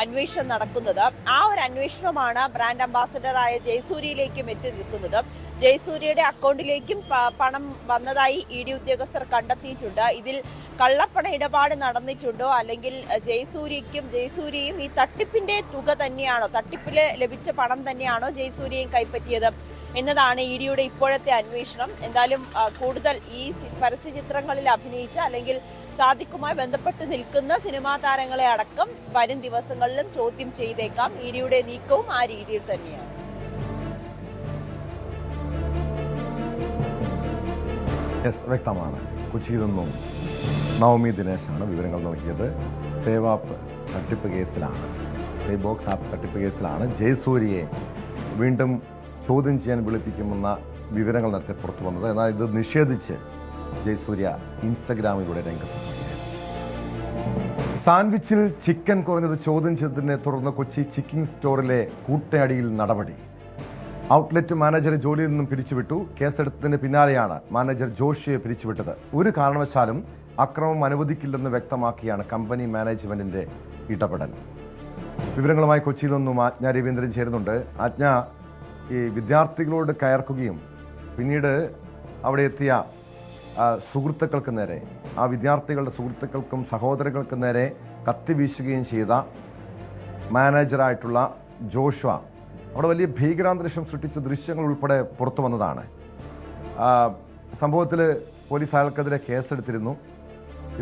അന്വേഷണം നടക്കുന്നത്. ആ ഒരു അന്വേഷണമാണ് ബ്രാൻഡ് അംബാസഡറായ ജയസൂര്യയിലേക്കും എത്തി നിൽക്കുന്നത്. ജയസൂര്യയുടെ അക്കൗണ്ടിലേക്കും പണം വന്നതായി ഇഡി ഉദ്യോഗസ്ഥർ കണ്ടെത്തിയിട്ടുണ്ട്. ഇതിൽ കള്ളപ്പണ ഇടപാട് നടന്നിട്ടുണ്ടോ, അല്ലെങ്കിൽ ജയസൂര്യയും ഈ തട്ടിപ്പിന്റെ തുക തന്നെയാണോ, തട്ടിപ്പില് ലഭിച്ച പണം തന്നെയാണോ ജയസൂര്യയും കൈപ്പറ്റിയത് എന്നതാണ് ഇഡിയുടെ ഇപ്പോഴത്തെ അന്വേഷണം. എന്തായാലും കൂടുതൽ ഈ പരസ്യചിത്രങ്ങളിൽ അഭിനയിച്ച അല്ലെങ്കിൽ സാദിഖുമായി ബന്ധപ്പെട്ട് നിൽക്കുന്ന സിനിമാ താരങ്ങളെ അടക്കം വരും ദിവസങ്ങളിലും ചോദ്യം ചെയ്തേക്കാം. ഇഡിയുടെ നീക്കവും ആ രീതിയിൽ തന്നെയാണ്. വ്യക്തമാണ്. കൊച്ചിയിൽ നിന്നും നവമി ദിനേശാണ് വിവരങ്ങൾ നൽകിയത്. സേവ് ആപ്പ് തട്ടിപ്പ് കേസിലാണ്, ബോക്സ് ആപ്പ് തട്ടിപ്പ് കേസിലാണ് ജയസൂര്യയെ വീണ്ടും ചോദ്യം ചെയ്യാൻ വിളിപ്പിക്കുമെന്ന വിവരങ്ങൾ നേരത്തെ പുറത്തു വന്നത്. എന്നാൽ ഇത് നിഷേധിച്ച് ജയസൂര്യ ഇൻസ്റ്റഗ്രാമിലൂടെ രംഗത്തെത്തുകയാണ്. സാൻഡ്വിച്ചിൽ ചിക്കൻ കുറഞ്ഞത് ചോദ്യം ചെയ്തതിനെ തുടർന്ന് കൊച്ചി ചിക്കൻ സ്റ്റോറിലെ കൂട്ടയടിയിൽ നടപടി. ഔട്ട്ലെറ്റ് മാനേജറെ ജോലിയിൽ നിന്നും പിരിച്ചുവിട്ടു. കേസെടുത്തതിന് പിന്നാലെയാണ് മാനേജർ ജോഷിയെ പിരിച്ചുവിട്ടത്. ഒരു കാരണവശാലും അക്രമം അനുവദിക്കില്ലെന്ന് വ്യക്തമാക്കിയാണ് കമ്പനി മാനേജ്മെന്റിന്റെ ഇടപെടൽ. വിവരങ്ങളുമായി കൊച്ചിയിൽ നിന്നും ആജ്ഞ രവീന്ദ്രൻ ചേരുന്നുണ്ട്. ആജ്ഞ, ഈ വിദ്യാർത്ഥികളോട് കയർക്കുകയും പിന്നീട് അവിടെ എത്തിയ സുഹൃത്തുക്കൾക്ക് നേരെ, ആ വിദ്യാർത്ഥികളുടെ സുഹൃത്തുക്കൾക്കും സഹോദരങ്ങൾക്കും നേരെ കത്തിവീശുകയും ചെയ്ത മാനേജറായിട്ടുള്ള ജോഷ്വ അവിടെ വലിയ ഭീകരാന്തരീക്ഷം സൃഷ്ടിച്ച ദൃശ്യങ്ങൾ ഉൾപ്പെടെ പുറത്തു വന്നതാണ്. സംഭവത്തിൽ പോലീസ് അയാൾക്കെതിരെ കേസെടുത്തിരുന്നു.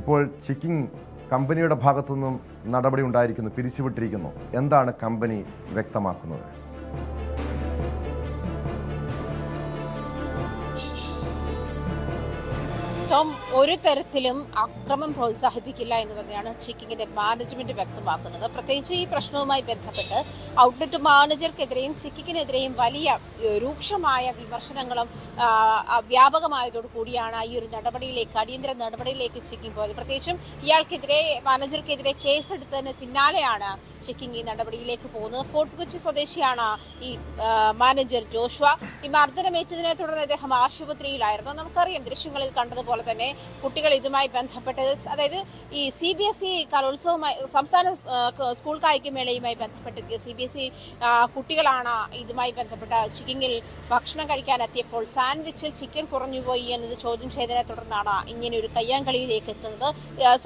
ഇപ്പോൾ ചിക്കിങ് കമ്പനിയുടെ ഭാഗത്തുനിന്നും നടപടി ഉണ്ടായിരിക്കുന്നു, പിരിച്ചുവിട്ടിരിക്കുന്നു. എന്താണ് കമ്പനി വ്യക്തമാക്കുന്നത്? ടോം, ഒരു തരത്തിലും അക്രമം പ്രോത്സാഹിപ്പിക്കില്ല എന്ന് തന്നെയാണ് ചിക്കിങ്ങിന്റെ മാനേജ്മെന്റ് വ്യക്തമാക്കുന്നത്. പ്രത്യേകിച്ച് ഈ പ്രശ്നവുമായി ബന്ധപ്പെട്ട് ഔട്ട്ലെറ്റ് മാനേജർക്കെതിരെയും ചിക്കിങ്ങിനെതിരെയും വലിയ രൂക്ഷമായ വിമർശനങ്ങളും വ്യാപകമായതോടു കൂടിയാണ് ഈ ഒരു അടിയന്തര നടപടിയിലേക്ക് ചിക്കിങ് പോയത്. പ്രത്യേകിച്ചും മാനേജർക്കെതിരെ കേസെടുത്തതിന് പിന്നാലെയാണ് ചിക്കിങ് ഈ നടപടിയിലേക്ക് പോകുന്നത്. ഫോർട്ട് കൊച്ചി സ്വദേശിയാണ് ഈ മാനേജർ ജോഷ്വ. ഈ മർദ്ദനമേറ്റതിനെ തുടർന്ന് അദ്ദേഹം ആശുപത്രിയിലായിരുന്നു. നമുക്കറിയാം, ദൃശ്യങ്ങളിൽ കണ്ടതുപോലെ തന്നെ കുട്ടികൾ ഇതുമായി ബന്ധപ്പെട്ട്, അതായത് ഈ CBSE കലോത്സവവുമായി, സംസ്ഥാന സ്കൂൾ കായികമേളയുമായി ബന്ധപ്പെട്ടെത്തിയ CBSE കുട്ടികളാണ് ഇതുമായി ബന്ധപ്പെട്ട ചിക്കിങ്ങിൽ ഭക്ഷണം കഴിക്കാനെത്തിയപ്പോൾ സാൻഡ്വിച്ചിൽ ചിക്കൻ കുറഞ്ഞുപോയി എന്നത് ചോദ്യം ചെയ്തതിനെ തുടർന്നാണ് ഇങ്ങനെ ഒരു കയ്യാങ്കളിയിലേക്ക് എത്തുന്നത്.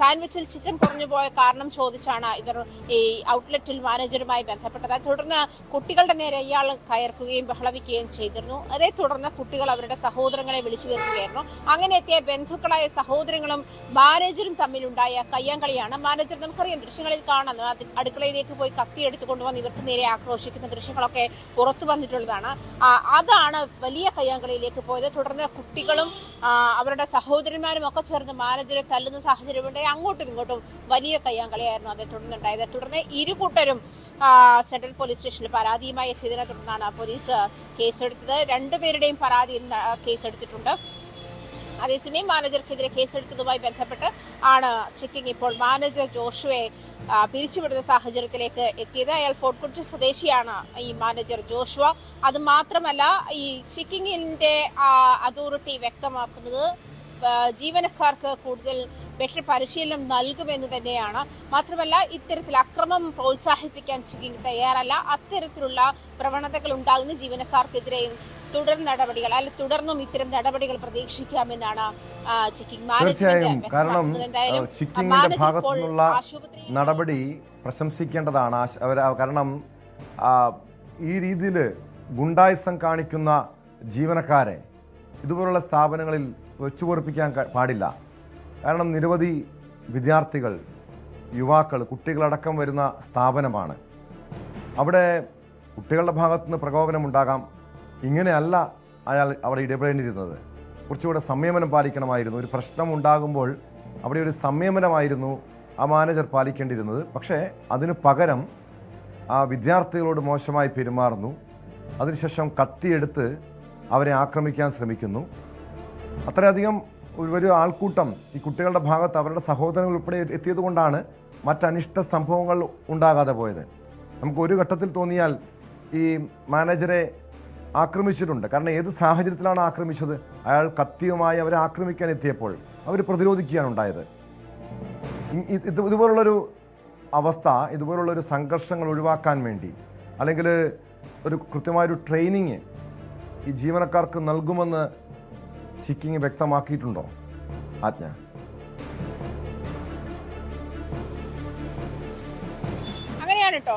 സാൻഡ്വിച്ചിൽ ചിക്കൻ കുറഞ്ഞുപോയ കാരണം ചോദിച്ചാണ് ഇവർ ഈ ഔട്ട്ലെറ്റിൽ മാനേജറുമായി ബന്ധപ്പെട്ടത്. തുടർന്ന് കുട്ടികളുടെ നേരെ ഇയാൾ കയർക്കുകയും ബഹളവിക്കുകയും ചെയ്തിരുന്നു. അതേ തുടർന്ന് കുട്ടികൾ അവരുടെ സഹോദരങ്ങളെ വിളിച്ചു വരുത്തുകയായിരുന്നു. അങ്ങനെ എത്തിയ ബന്ധുക്കളായ സഹോദരങ്ങളും മാനേജറും തമ്മിലുണ്ടായ കയ്യാങ്കളിയാണ്. മാനേജർ നമുക്കറിയാം, ദൃശ്യങ്ങളിൽ കാണുന്നു, അടുക്കളയിലേക്ക് പോയി കത്തിയെടുത്ത് കൊണ്ടുവന്ന് ഇവർക്ക് നേരെ ആക്രോശിക്കുന്ന ദൃശ്യങ്ങളൊക്കെ പുറത്തു വന്നിട്ടുള്ളതാണ്. അതാണ് വലിയ കയ്യാങ്കളിയിലേക്ക് പോയത്. തുടർന്ന് കുട്ടികളും അവരുടെ സഹോദരന്മാരും ഒക്കെ ചേർന്ന് മാനേജറെ തല്ലുന്ന സാഹചര്യമുണ്ടായി. അങ്ങോട്ടും ഇങ്ങോട്ടും വലിയ കയ്യാങ്കളിയായിരുന്നു അതേ തുടർന്നുണ്ടായത്. തുടർന്ന് ഇരുകൂട്ടരും സെൻട്രൽ പോലീസ് സ്റ്റേഷനിൽ പരാതിയുമായി എത്തിയതിനെ തുടർന്നാണ് പോലീസ് കേസെടുത്തത്. രണ്ടുപേരുടെയും പരാതിയിൽ കേസെടുത്തിട്ടുണ്ട്. അതേസമയം മാനേജർക്കെതിരെ കേസെടുത്തതുമായി ബന്ധപ്പെട്ട് ആണ് ചെക്കിംഗ് ഇപ്പോൾ മാനേജർ ജോഷുവയെ പിരിച്ചുവിടുന്ന സാഹചര്യത്തിലേക്ക് എത്തിയത്. അയാൾ ഫോർട്ട് കൊച്ചി സ്വദേശിയാണ് ഈ മാനേജർ ജോഷുവ. അത് മാത്രമല്ല, ഈ ചെക്കിങ്ങിന്റെ അതോറിറ്റി വ്യക്തമാക്കുന്നത് ജീവനക്കാർക്ക് കൂടുതൽ ബെറ്റർ പരിശീലനം നൽകുമെന്ന് തന്നെയാണ്. മാത്രമല്ല, ഇത്തരത്തിൽ അക്രമം പ്രോത്സാഹിപ്പിക്കാൻ ചെക്കിംഗ് തയ്യാറല്ല. അത്തരത്തിലുള്ള പ്രവണതകൾ ഉണ്ടാകുന്ന ജീവനക്കാർക്കെതിരെയും തുടർ നടപടികൾ തുടർന്നും ഇത്തരം നടപടികൾ പ്രതീക്ഷിക്കാമെന്നാണ് ചെക്കിംഗ് തീർച്ചയായും. കാരണം ചെക്കിങ്ങിന്റെ ഭാഗത്തു നിന്നുള്ള നടപടി പ്രശംസിക്കേണ്ടതാണ്. കാരണം ഈ രീതിയിൽ ഗുണ്ടായിസം കാണിക്കുന്ന ജീവനക്കാരെ ഇതുപോലുള്ള സ്ഥാപനങ്ങളിൽ വെച്ചുപൊറിപ്പിക്കാൻ പാടില്ല. കാരണം നിരവധി വിദ്യാർത്ഥികൾ, യുവാക്കൾ, കുട്ടികളടക്കം വരുന്ന സ്ഥാപനമാണ്. അവിടെ കുട്ടികളുടെ ഭാഗത്തുനിന്ന് പ്രകോപനമുണ്ടാകാം. ഇങ്ങനെയല്ല അയാൾ അവിടെ ഇടപെടേണ്ടിയിരുന്നത്. കുറച്ചുകൂടെ സംയമനം പാലിക്കണമായിരുന്നു. ഒരു പ്രശ്നം ഉണ്ടാകുമ്പോൾ അവിടെ ഒരു സംയമനമായിരുന്നു ആ മാനേജർ പാലിക്കേണ്ടിയിരുന്നത്. പക്ഷേ അതിനു പകരം ആ വിദ്യാർത്ഥികളോട് മോശമായി പെരുമാറുന്നു. അതിനുശേഷം കത്തിയെടുത്ത് അവരെ ആക്രമിക്കാൻ ശ്രമിക്കുന്നു. അത്രയധികം ഒരു ആൾക്കൂട്ടം ഈ കുട്ടികളുടെ ഭാഗത്ത് അവരുടെ സഹോദരങ്ങൾ ഉൾപ്പെടെ എത്തിയത് കൊണ്ടാണ് മറ്റനിഷ്ട സംഭവങ്ങൾ ഉണ്ടാകാതെ പോയത്. നമുക്ക് ഒരു ഘട്ടത്തിൽ തോന്നിയാൽ ഈ മാനേജറെ ആക്രമിച്ചിട്ടുണ്ട്. കാരണം ഏത് സാഹചര്യത്തിലാണ് ആക്രമിച്ചത്? അയാൾ കത്തിയുമായി അവരെ ആക്രമിക്കാൻ എത്തിയപ്പോൾ അവർ പ്രതിരോധിക്കുകയാണ് ഉണ്ടായത്. ഇതുപോലുള്ളൊരു അവസ്ഥ, ഇതുപോലുള്ളൊരു സംഘർഷങ്ങൾ ഒഴിവാക്കാൻ വേണ്ടി അല്ലെങ്കിൽ ഒരു കൃത്യമായൊരു ട്രെയിനിങ് ഈ ജീവനക്കാർക്ക് നൽകുമെന്ന് ചെക്കിങ് വ്യക്തമാക്കിയിട്ടുണ്ടോ ആജ്ഞ? അങ്ങനെയാണ് കേട്ടോ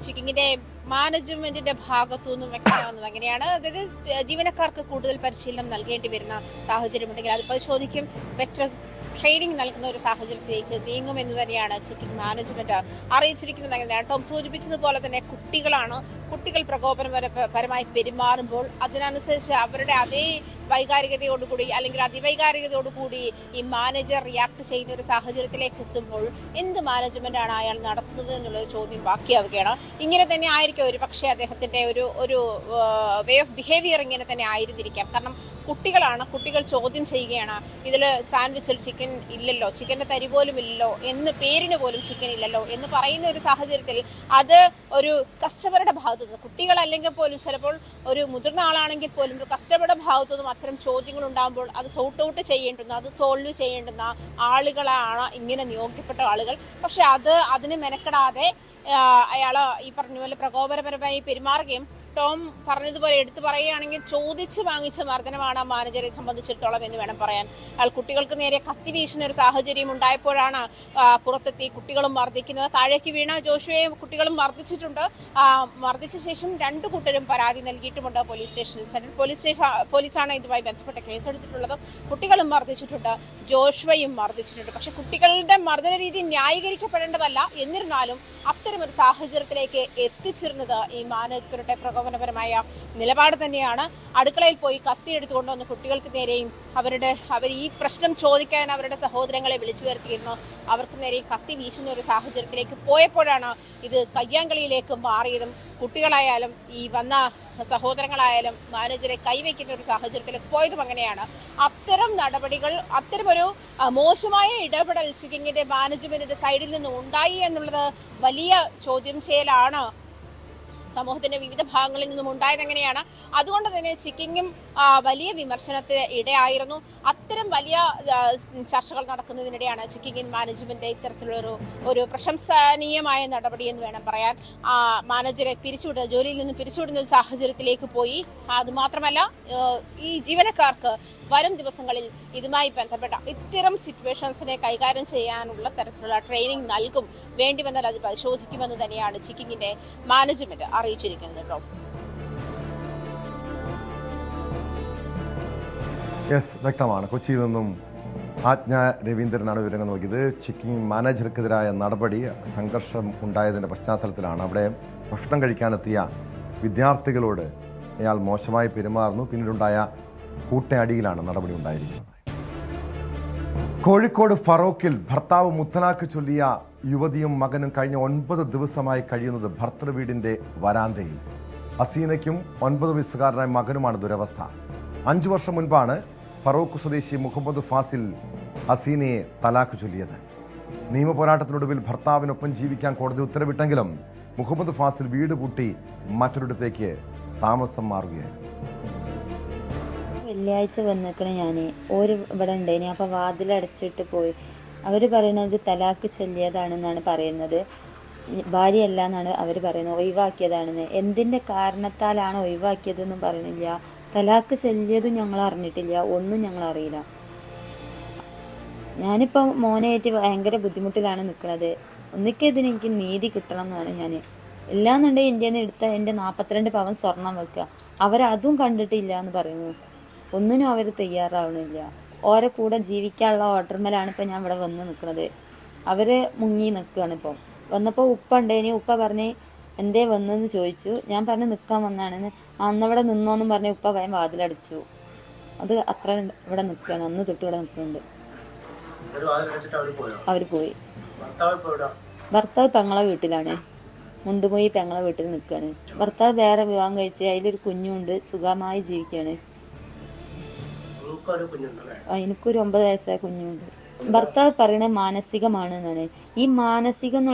ചെക്കിങ്ങിന്റെ മാനേജ്മെന്റിന്റെ ഭാഗത്തുനിന്നും വ്യക്തമാകുന്നത്. അങ്ങനെയാണ്. അതായത് ജീവനക്കാർക്ക് കൂടുതൽ പരിശീലനം നൽകേണ്ടി വരുന്ന സാഹചര്യമുണ്ടെങ്കിൽ അത് പരിശോധിക്കും. ബെറ്റർ ട്രെയിനിങ് നൽകുന്ന ഒരു സാഹചര്യത്തിലേക്ക് നീങ്ങുമെന്ന് തന്നെയാണ് ചെക്കിംഗ് മാനേജ്മെന്റ് അറിയിച്ചിരിക്കുന്നത്. അങ്ങനെയാണ് ടോം സൂചിപ്പിച്ചതുപോലെ തന്നെ കുട്ടികൾ പ്രകോപനപരമായി പെരുമാറുമ്പോൾ അതിനനുസരിച്ച് അവരുടെ അതേ വൈകാരികതയോടുകൂടി അല്ലെങ്കിൽ അതിവൈകാരികതയോടുകൂടി ഈ മാനേജർ റിയാക്ട് ചെയ്യുന്ന ഒരു സാഹചര്യത്തിലേക്ക് എത്തുമ്പോൾ എന്ത് മാനേജ്മെന്റാണ് അയാൾ നടത്തുന്നത് എന്നുള്ളൊരു ചോദ്യം ബാക്കിയാവുകയാണ്. ഇങ്ങനെ തന്നെ ആയിരിക്കും ഒരു പക്ഷേ അദ്ദേഹത്തിന്റെ ഒരു വേ ഓഫ് ബിഹേവിയർ ഇങ്ങനെ തന്നെ ആയിരുന്നിരിക്കാം. കാരണം കുട്ടികൾ ചോദ്യം ചെയ്യുകയാണ്, ഇതിൽ സാൻഡ്വിച്ചിൽ ചിക്കൻ ഇല്ലല്ലോ, ചിക്കൻ്റെ തരി പോലും ഇല്ലല്ലോ, എന്ന് പേരിന് പോലും ചിക്കൻ ഇല്ലല്ലോ എന്ന് പറയുന്ന ഒരു സാഹചര്യത്തിൽ അത് ഒരു കസ്റ്റമറുടെ ഭാഗത്തുനിന്ന്, കുട്ടികളല്ലെങ്കിൽ പോലും ചിലപ്പോൾ ഒരു മുതിർന്ന ആളാണെങ്കിൽ പോലും ഒരു കസ്റ്റമറുടെ ഭാഗത്തുനിന്നും അത്തരം ചോദ്യങ്ങൾ ഉണ്ടാകുമ്പോൾ അത് സോർട്ട് ഔട്ട് ചെയ്യേണ്ടുന്ന, അത് സോൾവ് ചെയ്യേണ്ടുന്ന ആളുകളാണ് ഇങ്ങനെ നിയോഗിക്കപ്പെട്ട ആളുകൾ. പക്ഷെ അതിന് മെനക്കെടാതെ അയാൾ ഈ പറഞ്ഞ പോലെ പ്രകോപനപരമായി പെരുമാറുകയും ടോം പറഞ്ഞതുപോലെ എടുത്തു പറയുകയാണെങ്കിൽ ചോദിച്ച് വാങ്ങിച്ച മർദ്ദനമാണ് മാനേജറെ സംബന്ധിച്ചിടത്തോളം എന്ന് വേണം പറയാൻ. അയാൾ കുട്ടികൾക്ക് നേരെ കത്തി വീശുന്ന ഒരു സാഹചര്യം ഉണ്ടായപ്പോഴാണ് പുറത്തെത്തി കുട്ടികളും മർദ്ദിക്കുന്നത്. താഴേക്ക് വീണ ജോഷുവയെ കുട്ടികളും മർദ്ദിച്ചിട്ടുണ്ട്. മർദ്ദിച്ച ശേഷം രണ്ടു കൂട്ടരും പരാതി നൽകിയിട്ടുമുണ്ട് പോലീസ് സ്റ്റേഷനിൽ. സെൻട്രൽ പോലീസാണ് ഇതുമായി ബന്ധപ്പെട്ട് കേസെടുത്തിട്ടുള്ളത്. കുട്ടികളും മർദ്ദിച്ചിട്ടുണ്ട്, ജോഷുവയും മർദ്ദിച്ചിട്ടുണ്ട്. പക്ഷെ കുട്ടികളുടെ മർദ്ദന രീതി ന്യായീകരിക്കപ്പെടേണ്ടതല്ല. എന്നിരുന്നാലും അത്തരമൊരു സാഹചര്യത്തിലേക്ക് എത്തിച്ചിരുന്നത് ഈ മാനേജറുടെ പ്രകോപനപരമായ നിലപാട് തന്നെയാണ്. അടുക്കളയിൽ പോയി കത്തിയെടുത്തുകൊണ്ടുവന്ന് കുട്ടികൾക്ക് നേരെയും അവർ ഈ പ്രശ്നം ചോദിക്കാൻ അവരുടെ സഹോദരങ്ങളെ വിളിച്ചു വരുത്തിയിരുന്നു. അവർക്ക് നേരെയും കത്തി വീശുന്ന ഒരു സാഹചര്യത്തിലേക്ക് പോയപ്പോഴാണ് ഇത് കയ്യാങ്കളിയിലേക്ക് മാറിയതും കുട്ടികളായാലും ഈ വന്ന സഹോദരങ്ങളായാലും മാനേജറെ കൈവയ്ക്കുന്ന ഒരു സാഹചര്യത്തിലേക്ക് പോയതും അങ്ങനെയാണ്. അത്തരം നടപടികൾ, അത്തരമൊരു മോശമായ ഇടപെടൽ ചെക്കിങ്ങിന്റെ മാനേജ്മെന്റിന്റെ സൈഡിൽ നിന്ന് ഉണ്ടായി എന്നുള്ളത് വലിയ ചോദ്യം ചെയ്യലാണ് സമൂഹത്തിന്റെ വിവിധ ഭാഗങ്ങളിൽ നിന്നും ഉണ്ടായത് എങ്ങനെയാണ്. അതുകൊണ്ട് തന്നെ ചിക്കിങ്ങും വലിയ വിമർശനത്തിന് ഇടയായിരുന്നു. അത്തരം വലിയ ചർച്ചകൾ നടക്കുന്നതിനിടെയാണ് ചിക്കിങ് മാനേജ്മെന്റ് ഇത്തരത്തിലുള്ള ഒരു പ്രശംസനീയമായ നടപടി എന്ന് വേണം പറയാൻ. മാനേജറെ ജോലിയിൽ നിന്ന് പിരിച്ചുവിടുന്ന സാഹചര്യത്തിലേക്ക് പോയി. അതുമാത്രമല്ല, ഈ ജീവനക്കാർക്ക് വരും ദിവസങ്ങളിൽ ഇതുമായി ബന്ധപ്പെട്ട ഇത്തരം സിറ്റുവേഷൻസിനെ കൈകാര്യം ചെയ്യാനുള്ള തരത്തിലുള്ള ട്രെയിനിങ് നൽകും. വേണ്ടി വന്നാൽ അത് പരിശോധിക്കുമെന്ന് തന്നെയാണ് ചിക്കിങ്ങിന്റെ മാനേജ്മെന്റ് അറിയിച്ചിരിക്കുന്നത് കേട്ടോ. വ്യക്തമാണ്. കൊച്ചിയിൽ നിന്നും ആജ്ഞ രവീന്ദ്രനാണ് വിവരങ്ങൾ നോക്കിയത്. ചിക്കിങ് മാനേജർക്കെതിരായ നടപടി സംഘർഷം ഉണ്ടായതിൻ്റെ പശ്ചാത്തലത്തിലാണ്. അവിടെ ഭക്ഷണം കഴിക്കാനെത്തിയ വിദ്യാർത്ഥികളോട് അയാൾ മോശമായി പെരുമാറുന്നു. പിന്നീടുണ്ടായ കൂട്ടയടിയിലാണ് നടപടി ഉണ്ടായിരിക്കുന്നത്. കോഴിക്കോട് ഫറോക്കിൽ ഭർത്താവ് മുത്തലാഖ് ചൊല്ലിയ യുവതിയും മകനും കഴിഞ്ഞ 9 ദിവസമായി കഴിയുന്നത് ഭർത്തൃവീടിന്റെ വരാന്തയിൽ. ഹസീനയ്ക്കും 9 വയസ്സുകാരനായ മകനുമാണ് ദുരവസ്ഥ. 5 വർഷം മുൻപാണ് ഫറോക്ക് സ്വദേശി മുഹമ്മദ് ഫാസിൽ ഹസീനയെ തലാഖ് ചൊല്ലിയത്. നിയമപോരാട്ടത്തിനൊടുവിൽ ഭർത്താവിനൊപ്പം ജീവിക്കാൻ കോടതി ഉത്തരവിട്ടെങ്കിലും മുഹമ്മദ് ഫാസിൽ വീട് പൂട്ടി മറ്റൊരിടത്തേക്ക് താമസം മാറുകയായിരുന്നു. വെള്ളിയാഴ്ച വന്നിക്കണേ ഞാൻ ഇവിടെ ഉണ്ടായിനി. അപ്പോൾ വാതിലടച്ചിട്ട് പോയി. അവർ പറയുന്നത് തലാഖ് ചൊല്ലിയതാണെന്നാണ് പറയുന്നത്. ഭാര്യയല്ല എന്നാണ് അവർ പറയുന്നത്, ഒഴിവാക്കിയതാണെന്ന്. എന്തിൻ്റെ കാരണത്താലാണ് ഒഴിവാക്കിയതെന്നും പറയണില്ല. തലാഖ് ചൊല്ലിയതും ഞങ്ങൾ അറിഞ്ഞിട്ടില്ല, ഒന്നും ഞങ്ങൾ അറിയില്ല. ഞാനിപ്പോൾ മോനായിട്ട് ഭയങ്കര ബുദ്ധിമുട്ടിലാണ് നിൽക്കുന്നത്. ഒന്നിക്കെതിന് എനിക്ക് നീതി കിട്ടണം എന്നാണ് ഞാൻ. ഇല്ലാന്നുണ്ടെങ്കിൽ ഇന്ത്യയിൽ നിന്ന് എടുത്ത എൻ്റെ 42 പവൻ സ്വർണം വെക്കുക. അവരതും കണ്ടിട്ടില്ല എന്ന് പറയുന്നു. ഒന്നിനും അവർ തയ്യാറാവണില്ല. ഓരോ കൂടെ ജീവിക്കാനുള്ള ഓർഡർമേലാണ് ഇപ്പം ഞാൻ ഇവിടെ വന്ന് നിൽക്കുന്നത്. അവർ മുങ്ങി നിൽക്കുകയാണ്. ഇപ്പം വന്നപ്പോൾ ഉപ്പ ഉണ്ടേനി. ഉപ്പ പറഞ്ഞ് എന്തേ വന്നെന്ന് ചോദിച്ചു. ഞാൻ പറഞ്ഞ് നിൽക്കാൻ വന്നാണെന്ന്. അന്നവിടെ നിന്നോന്നും പറഞ്ഞ് ഉപ്പ ഭയം വാതിലടിച്ചു. അത് അത്ര ഇവിടെ നിൽക്കുകയാണ്. അന്ന് തൊട്ട് ഇവിടെ നിൽക്കുന്നുണ്ട്. അവർ പോയി. ഭർത്താവ് പെങ്ങളെ വീട്ടിലാണ്. മുണ്ടുപോയി പെങ്ങളെ വീട്ടിൽ നിൽക്കുകയാണ്. ഭർത്താവ് വേറെ വിവാഹം കഴിച്ച് അതിലൊരു കുഞ്ഞുണ്ട്. സുഖമായി ജീവിക്കുകയാണ്. എനിക്കൊരു 9 വയസ്സായ കുഞ്ഞുണ്ട്. ഭർത്താവ് പറയണത് മാനസികമാണ് എന്നാണ്. ഈ മാനസികം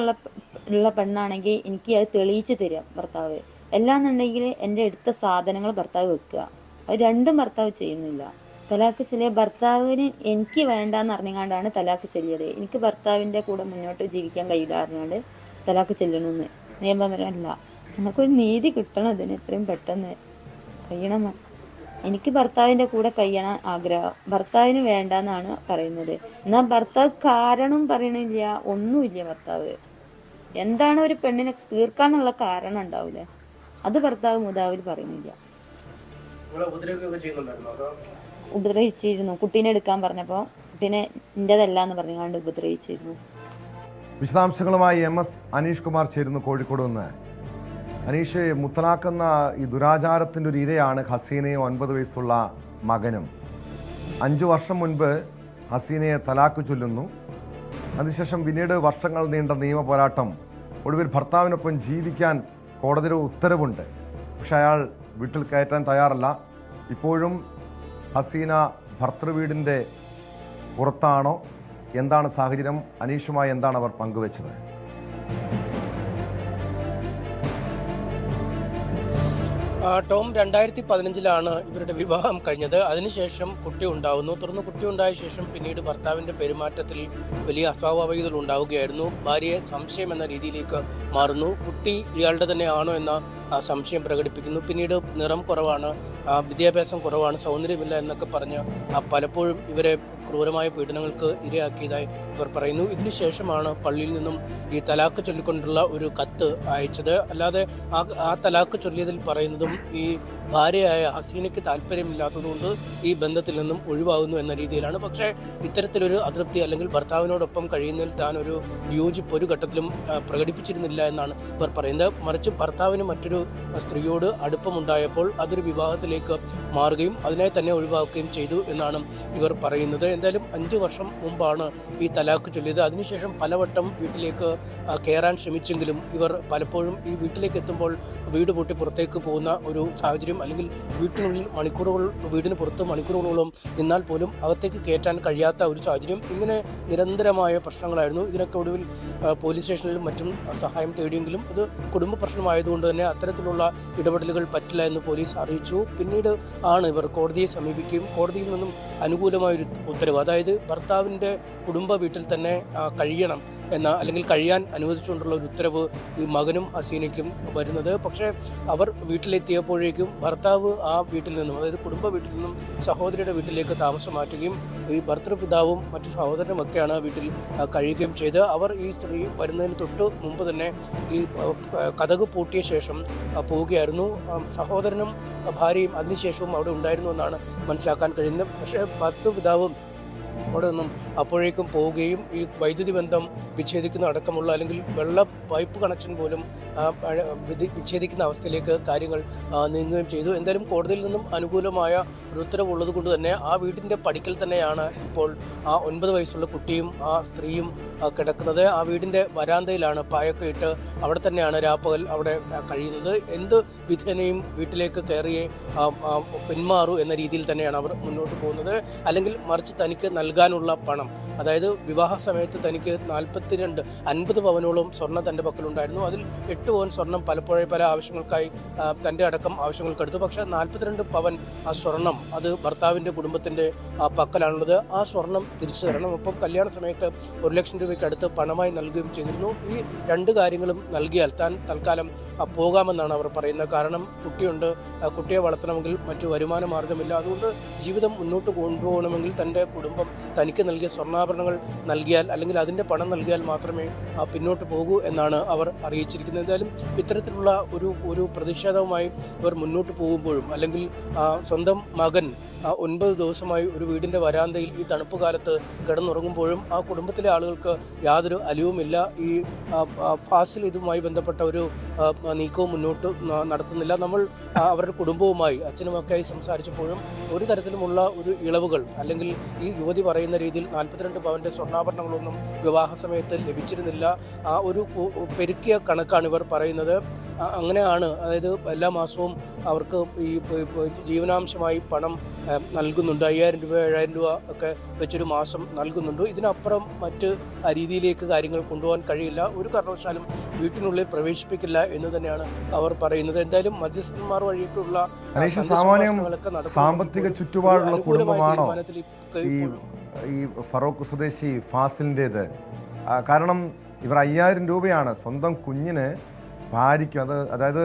ഉള്ള പെണ്ണാണെങ്കിൽ എനിക്ക് അത് തെളിയിച്ച് തരാം ഭർത്താവ്. എല്ലാന്നുണ്ടെങ്കിൽ എൻ്റെ എടുത്ത സാധനങ്ങൾ ഭർത്താവ് വെക്കുക. അത് രണ്ടും ഭർത്താവ് ചെയ്യുന്നില്ല. തലാഖ് ചെല്ലിയ ഭർത്താവിന് എനിക്ക് വേണ്ടാന്ന് അറിഞ്ഞുകൊണ്ടാണ് തലാഖ് ചെല്ലിയത്. എനിക്ക് ഭർത്താവിൻ്റെ കൂടെ മുന്നോട്ട് ജീവിക്കാൻ കഴിയില്ല അറിഞ്ഞുകൊണ്ട് തലാഖ് ചെല്ലണമെന്ന് നിയമപരമല്ല. ഞങ്ങൾക്കൊരു നീതി കിട്ടണം. ഇതിന് എത്രയും പെട്ടെന്ന് കഴിയണം. എനിക്ക് ഭർത്താവിൻ്റെ കൂടെ കഴിയാൻ ആഗ്രഹം. ഭർത്താവിന് വേണ്ടെന്നാണ് പറയുന്നത്. എന്നാൽ ഭർത്താവ് കാരണം പറയണില്ല, ഒന്നുമില്ല. ഭർത്താവ് എന്താണ് ഒരു പെണ്ണിനെ തീർക്കാനുള്ള കാരണം ഉണ്ടാവില്ല, അത് ഭർത്താവ് മുതാവിൽ പറയുന്നില്ല. ഉപദ്രവിച്ചിരുന്നു. കുട്ടീനെ എടുക്കാൻ പറഞ്ഞപ്പോൾ കുട്ടീനെ എൻ്റെതല്ല എന്ന് പറഞ്ഞുകൊണ്ട് ഉപദ്രവിച്ചിരുന്നു. വിശദാംശങ്ങളുമായി MS അനീഷ് കുമാർ ചേരുന്നു കോഴിക്കോട് നിന്ന്. അനീഷ്, മുത്തലാഖ് എന്ന ഈ ദുരാചാരത്തിൻ്റെ ഒരു ഇരയാണ് ഹസീനയും 9 വയസ്സുള്ള മകനും. 5 വർഷം മുൻപ് ഹസീനയെ തലാഖ് ചൊല്ലുന്നു. അതിനുശേഷം പിന്നീട് വർഷങ്ങൾ നീണ്ട നിയമ പോരാട്ടം. ഒടുവിൽ ഭർത്താവിനൊപ്പം ജീവിക്കാൻ കോടതിയുടെ ഉത്തരവുണ്ട്. പക്ഷെ അയാൾ വീട്ടിൽ കയറ്റാൻ തയ്യാറല്ല. ഇപ്പോഴും ഹസീന ഭർത്തൃവീടിൻ്റെ പുറത്താണോ? എന്താണ് സാഹചര്യം? അനീഷുമായി എന്താണ് അവർ പങ്കുവെച്ചത്? ടോം, 2015 ഇവരുടെ വിവാഹം കഴിഞ്ഞത്. അതിനുശേഷം കുട്ടി ഉണ്ടാകുന്നു. തുടർന്ന് കുട്ടി ഉണ്ടായ ശേഷം പിന്നീട് ഭർത്താവിൻ്റെ പെരുമാറ്റത്തിൽ വലിയ അസ്വാഭാവികതകൾ ഉണ്ടാവുകയായിരുന്നു. ഭാര്യയെ സംശയം എന്ന രീതിയിലേക്ക് മാറുന്നു. കുട്ടി ഇയാളുടെ തന്നെ ആണോ എന്ന സംശയം പ്രകടിപ്പിക്കുന്നു. പിന്നീട് നിറം കുറവാണ്, വിദ്യാഭ്യാസം കുറവാണ്, സൗന്ദര്യമില്ല എന്നൊക്കെ പറഞ്ഞ് പലപ്പോഴും ഇവരെ ക്രൂരമായ പീഡനങ്ങൾക്ക് ഇരയാക്കിയതായി ഇവർ പറയുന്നു. ഇതിനുശേഷമാണ് പള്ളിയിൽ നിന്നും ഈ തലാഖ് ചൊല്ലിക്കൊണ്ടുള്ള ഒരു കത്ത് അയച്ചത്. അല്ലാതെ ആ തലാഖ് ചൊല്ലിയതിൽ പറയുന്നതും ഈ ഭാര്യയായ ഹസീനയ്ക്ക് താല്പര്യമില്ലാത്തതുകൊണ്ട് ഈ ബന്ധത്തിൽ നിന്നും ഒഴിവാകുന്നു എന്ന രീതിയിലാണ്. പക്ഷേ ഇത്തരത്തിലൊരു അതൃപ്തി അല്ലെങ്കിൽ ഭർത്താവിനോടൊപ്പം കഴിയുന്നതിൽ താൻ ഒരു വിയോജിപ്പ് ഒരു ഘട്ടത്തിലും പ്രകടിപ്പിച്ചിരുന്നില്ല എന്നാണ് ഇവർ പറയുന്നത്. മറിച്ച് ഭർത്താവിന് മറ്റൊരു സ്ത്രീയോട് അടുപ്പമുണ്ടായപ്പോൾ അതൊരു വിവാഹത്തിലേക്ക് മാറുകയും അതിനെ തന്നെ ഒഴിവാക്കുകയും ചെയ്തു എന്നാണ് ഇവർ പറയുന്നത്. എന്തായാലും 5 വർഷം മുമ്പാണ് ഈ തലാഖ് ചൊല്ലിയത്. അതിനുശേഷം പലവട്ടം വീട്ടിലേക്ക് കയറാൻ ശ്രമിച്ചെങ്കിലും ഇവർ പലപ്പോഴും ഈ വീട്ടിലേക്ക് എത്തുമ്പോൾ വീട് പൂട്ടി പുറത്തേക്ക് പോകുന്ന ഒരു സാഹചര്യം, അല്ലെങ്കിൽ വീട്ടിനുള്ളിൽ വീടിന് പുറത്ത് മണിക്കൂറുകളോളം നിന്നാൽ പോലും അകത്തേക്ക് കയറ്റാൻ കഴിയാത്ത ഒരു സാഹചര്യം. ഇങ്ങനെ നിരന്തരമായ പ്രശ്നങ്ങളായിരുന്നു. ഇതിനൊക്കെ ഒടുവിൽ പോലീസ് സ്റ്റേഷനിലും മറ്റും സഹായം തേടിയെങ്കിലും അത് കുടുംബ പ്രശ്നമായതുകൊണ്ട് തന്നെ അത്തരത്തിലുള്ള ഇടപെടലുകൾ പറ്റില്ല എന്ന് പോലീസ് അറിയിച്ചു. പിന്നീട് ആണ് ഇവർ കോടതിയെ സമീപിക്കുകയും കോടതിയിൽ നിന്നും അനുകൂലമായൊരു ഉത്തരവ്, അതായത് ഭർത്താവിൻ്റെ കുടുംബ വീട്ടിൽ തന്നെ കഴിയണം എന്ന, അല്ലെങ്കിൽ കഴിയാൻ അനുവദിച്ചുകൊണ്ടുള്ള ഒരു ഉത്തരവ് ഈ മകനും ഹസീനയ്ക്കും വരുന്നത്. പക്ഷേ അവർ വീട്ടിലെത്തിയപ്പോഴേക്കും ഭർത്താവ് ആ വീട്ടിൽ നിന്നും, അതായത് കുടുംബ വീട്ടിൽ നിന്നും സഹോദരിയുടെ വീട്ടിലേക്ക് താമസം മാറ്റുകയും ഈ ഭർത്തൃപിതാവും മറ്റു സഹോദരനുമൊക്കെയാണ് വീട്ടിൽ കഴിയുകയും ചെയ്ത്. അവർ ഈ സ്ത്രീ വരുന്നതിന് തൊട്ട് മുമ്പ് തന്നെ ഈ കതക് പൂട്ടിയ ശേഷം പോവുകയായിരുന്നു. സഹോദരനും ഭാര്യയും അതിനുശേഷവും അവിടെ ഉണ്ടായിരുന്നു എന്നാണ് മനസ്സിലാക്കാൻ കഴിയുന്നത്. പക്ഷേ ഭർത്തൃപിതാവും അവിടെ നിന്നും അപ്പോഴേക്കും പോവുകയും ഈ വൈദ്യുതി ബന്ധം വിച്ഛേദിക്കുന്ന അടക്കമുള്ള, അല്ലെങ്കിൽ വെള്ള പൈപ്പ് കണക്ഷൻ പോലും വിച്ഛേദിക്കുന്ന അവസ്ഥയിലേക്ക് കാര്യങ്ങൾ നീങ്ങുകയും ചെയ്തു. എന്തായാലും കോടതിയിൽ നിന്നും അനുകൂലമായ ഒരു ഉത്തരവുള്ളത് കൊണ്ട് തന്നെ ആ വീടിൻ്റെ പടിക്കൽ തന്നെയാണ് ഇപ്പോൾ ആ 9 വയസ്സുള്ള കുട്ടിയും ആ സ്ത്രീയും കിടക്കുന്നത്. ആ വീടിൻ്റെ വരാന്തയിലാണ് പായൊക്കെ ഇട്ട് അവിടെ തന്നെയാണ് രാപ്പകൽ അവിടെ കഴിയുന്നത്. എന്ത് വിധേനയും വീട്ടിലേക്ക് കയറിയേ പിന്മാറൂ എന്ന രീതിയിൽ തന്നെയാണ് അവർ മുന്നോട്ട് പോകുന്നത്. അല്ലെങ്കിൽ മറിച്ച് തനിക്ക് നൽകാനുള്ള പണം, അതായത് വിവാഹ സമയത്ത് തനിക്ക് 50 പവനോളം സ്വർണ്ണം തൻ്റെ പക്കലുണ്ടായിരുന്നു. അതിൽ 8 പവൻ സ്വർണം പലപ്പോഴും പല ആവശ്യങ്ങൾക്കായി തൻ്റെ അടക്കം ആവശ്യങ്ങൾക്കെടുത്തു. പക്ഷേ 42 പവൻ ആ സ്വർണം അത് ഭർത്താവിൻ്റെ കുടുംബത്തിൻ്റെ പക്കലാണുള്ളത്. ആ സ്വർണം തിരിച്ചു തരണം. ഒപ്പം കല്യാണ സമയത്ത് 1 ലക്ഷം രൂപയ്ക്ക് അടുത്ത് പണമായി നൽകുകയും ചെയ്തിരുന്നു. ഈ 2 കാര്യങ്ങളും നൽകിയാൽ താൻ തൽക്കാലം പോകാമെന്നാണ് അവർ പറയുന്നത്. കാരണം കുട്ടിയുണ്ട്, കുട്ടിയെ വളർത്തണമെങ്കിൽ മറ്റു വരുമാന മാർഗമില്ല. അതുകൊണ്ട് ജീവിതം മുന്നോട്ട് കൊണ്ടുപോകണമെങ്കിൽ തൻ്റെ കുടുംബം തനിക്ക് നൽകിയ സ്വർണ്ണാഭരണങ്ങൾ നൽകിയാൽ, അല്ലെങ്കിൽ അതിൻ്റെ പണം നൽകിയാൽ മാത്രമേ പിന്നോട്ട് പോകൂ എന്നാണ് അവർ അറിയിച്ചിരിക്കുന്നത്. എന്തായാലും ഇത്തരത്തിലുള്ള ഒരു പ്രതിഷേധവുമായി ഇവർ മുന്നോട്ട് പോകുമ്പോഴും, അല്ലെങ്കിൽ സ്വന്തം മകൻ 9 ദിവസമായി ഒരു വീടിൻ്റെ വരാന്തയിൽ ഈ തണുപ്പ് കാലത്ത് കിടന്നുറങ്ങുമ്പോഴും ആ കുടുംബത്തിലെ ആളുകൾക്ക് യാതൊരു അലിവുമില്ല. ഈ ഫാസിൽ ഇതുമായി ബന്ധപ്പെട്ട ഒരു നീക്കവും മുന്നോട്ട് നടത്തുന്നില്ല. നമ്മൾ അവരുടെ കുടുംബവുമായി അച്ഛനുമൊക്കെയായി സംസാരിച്ചപ്പോഴും ഒരു തരത്തിലുമുള്ള ഒരു ഇളവുകൾ, അല്ലെങ്കിൽ ഈ യുവതി പറയുന്ന രീതിയിൽ 42 പവൻ്റെ സ്വർണ്ണാഭരണങ്ങളൊന്നും വിവാഹ സമയത്ത് ലഭിച്ചിരുന്നില്ല. ആ ഒരു പെരുക്കിയ കണക്കാണ് ഇവർ പറയുന്നത്. അങ്ങനെയാണ്, അതായത് എല്ലാ മാസവും അവർക്ക് ഈ ജീവനാംശമായി പണം നൽകുന്നുണ്ട്. 5000 രൂപ 7000 രൂപ ഒക്കെ വെച്ചൊരു മാസം നൽകുന്നുണ്ട്. ഇതിനപ്പുറം മറ്റ് രീതിയിലേക്ക് കാര്യങ്ങൾ കൊണ്ടുപോകാൻ കഴിയില്ല. ഒരു കാരണവശാലും വീട്ടിനുള്ളിൽ പ്രവേശിപ്പിക്കില്ല എന്ന് തന്നെയാണ് അവർ പറയുന്നത്. എന്തായാലും മധ്യസ്ഥന്മാർ വഴിയൊക്കെയുള്ള സാമ്പത്തിക ചുറ്റുപാടുള്ള കുടുംബമാണോ ഈ ഫറോക്ക് സ്വദേശി ഫാസിലിൻ്റേത്? കാരണം ഇവർ 5000 രൂപയാണ് സ്വന്തം കുഞ്ഞിന് ഭാര്യയ്ക്കും, അതായത്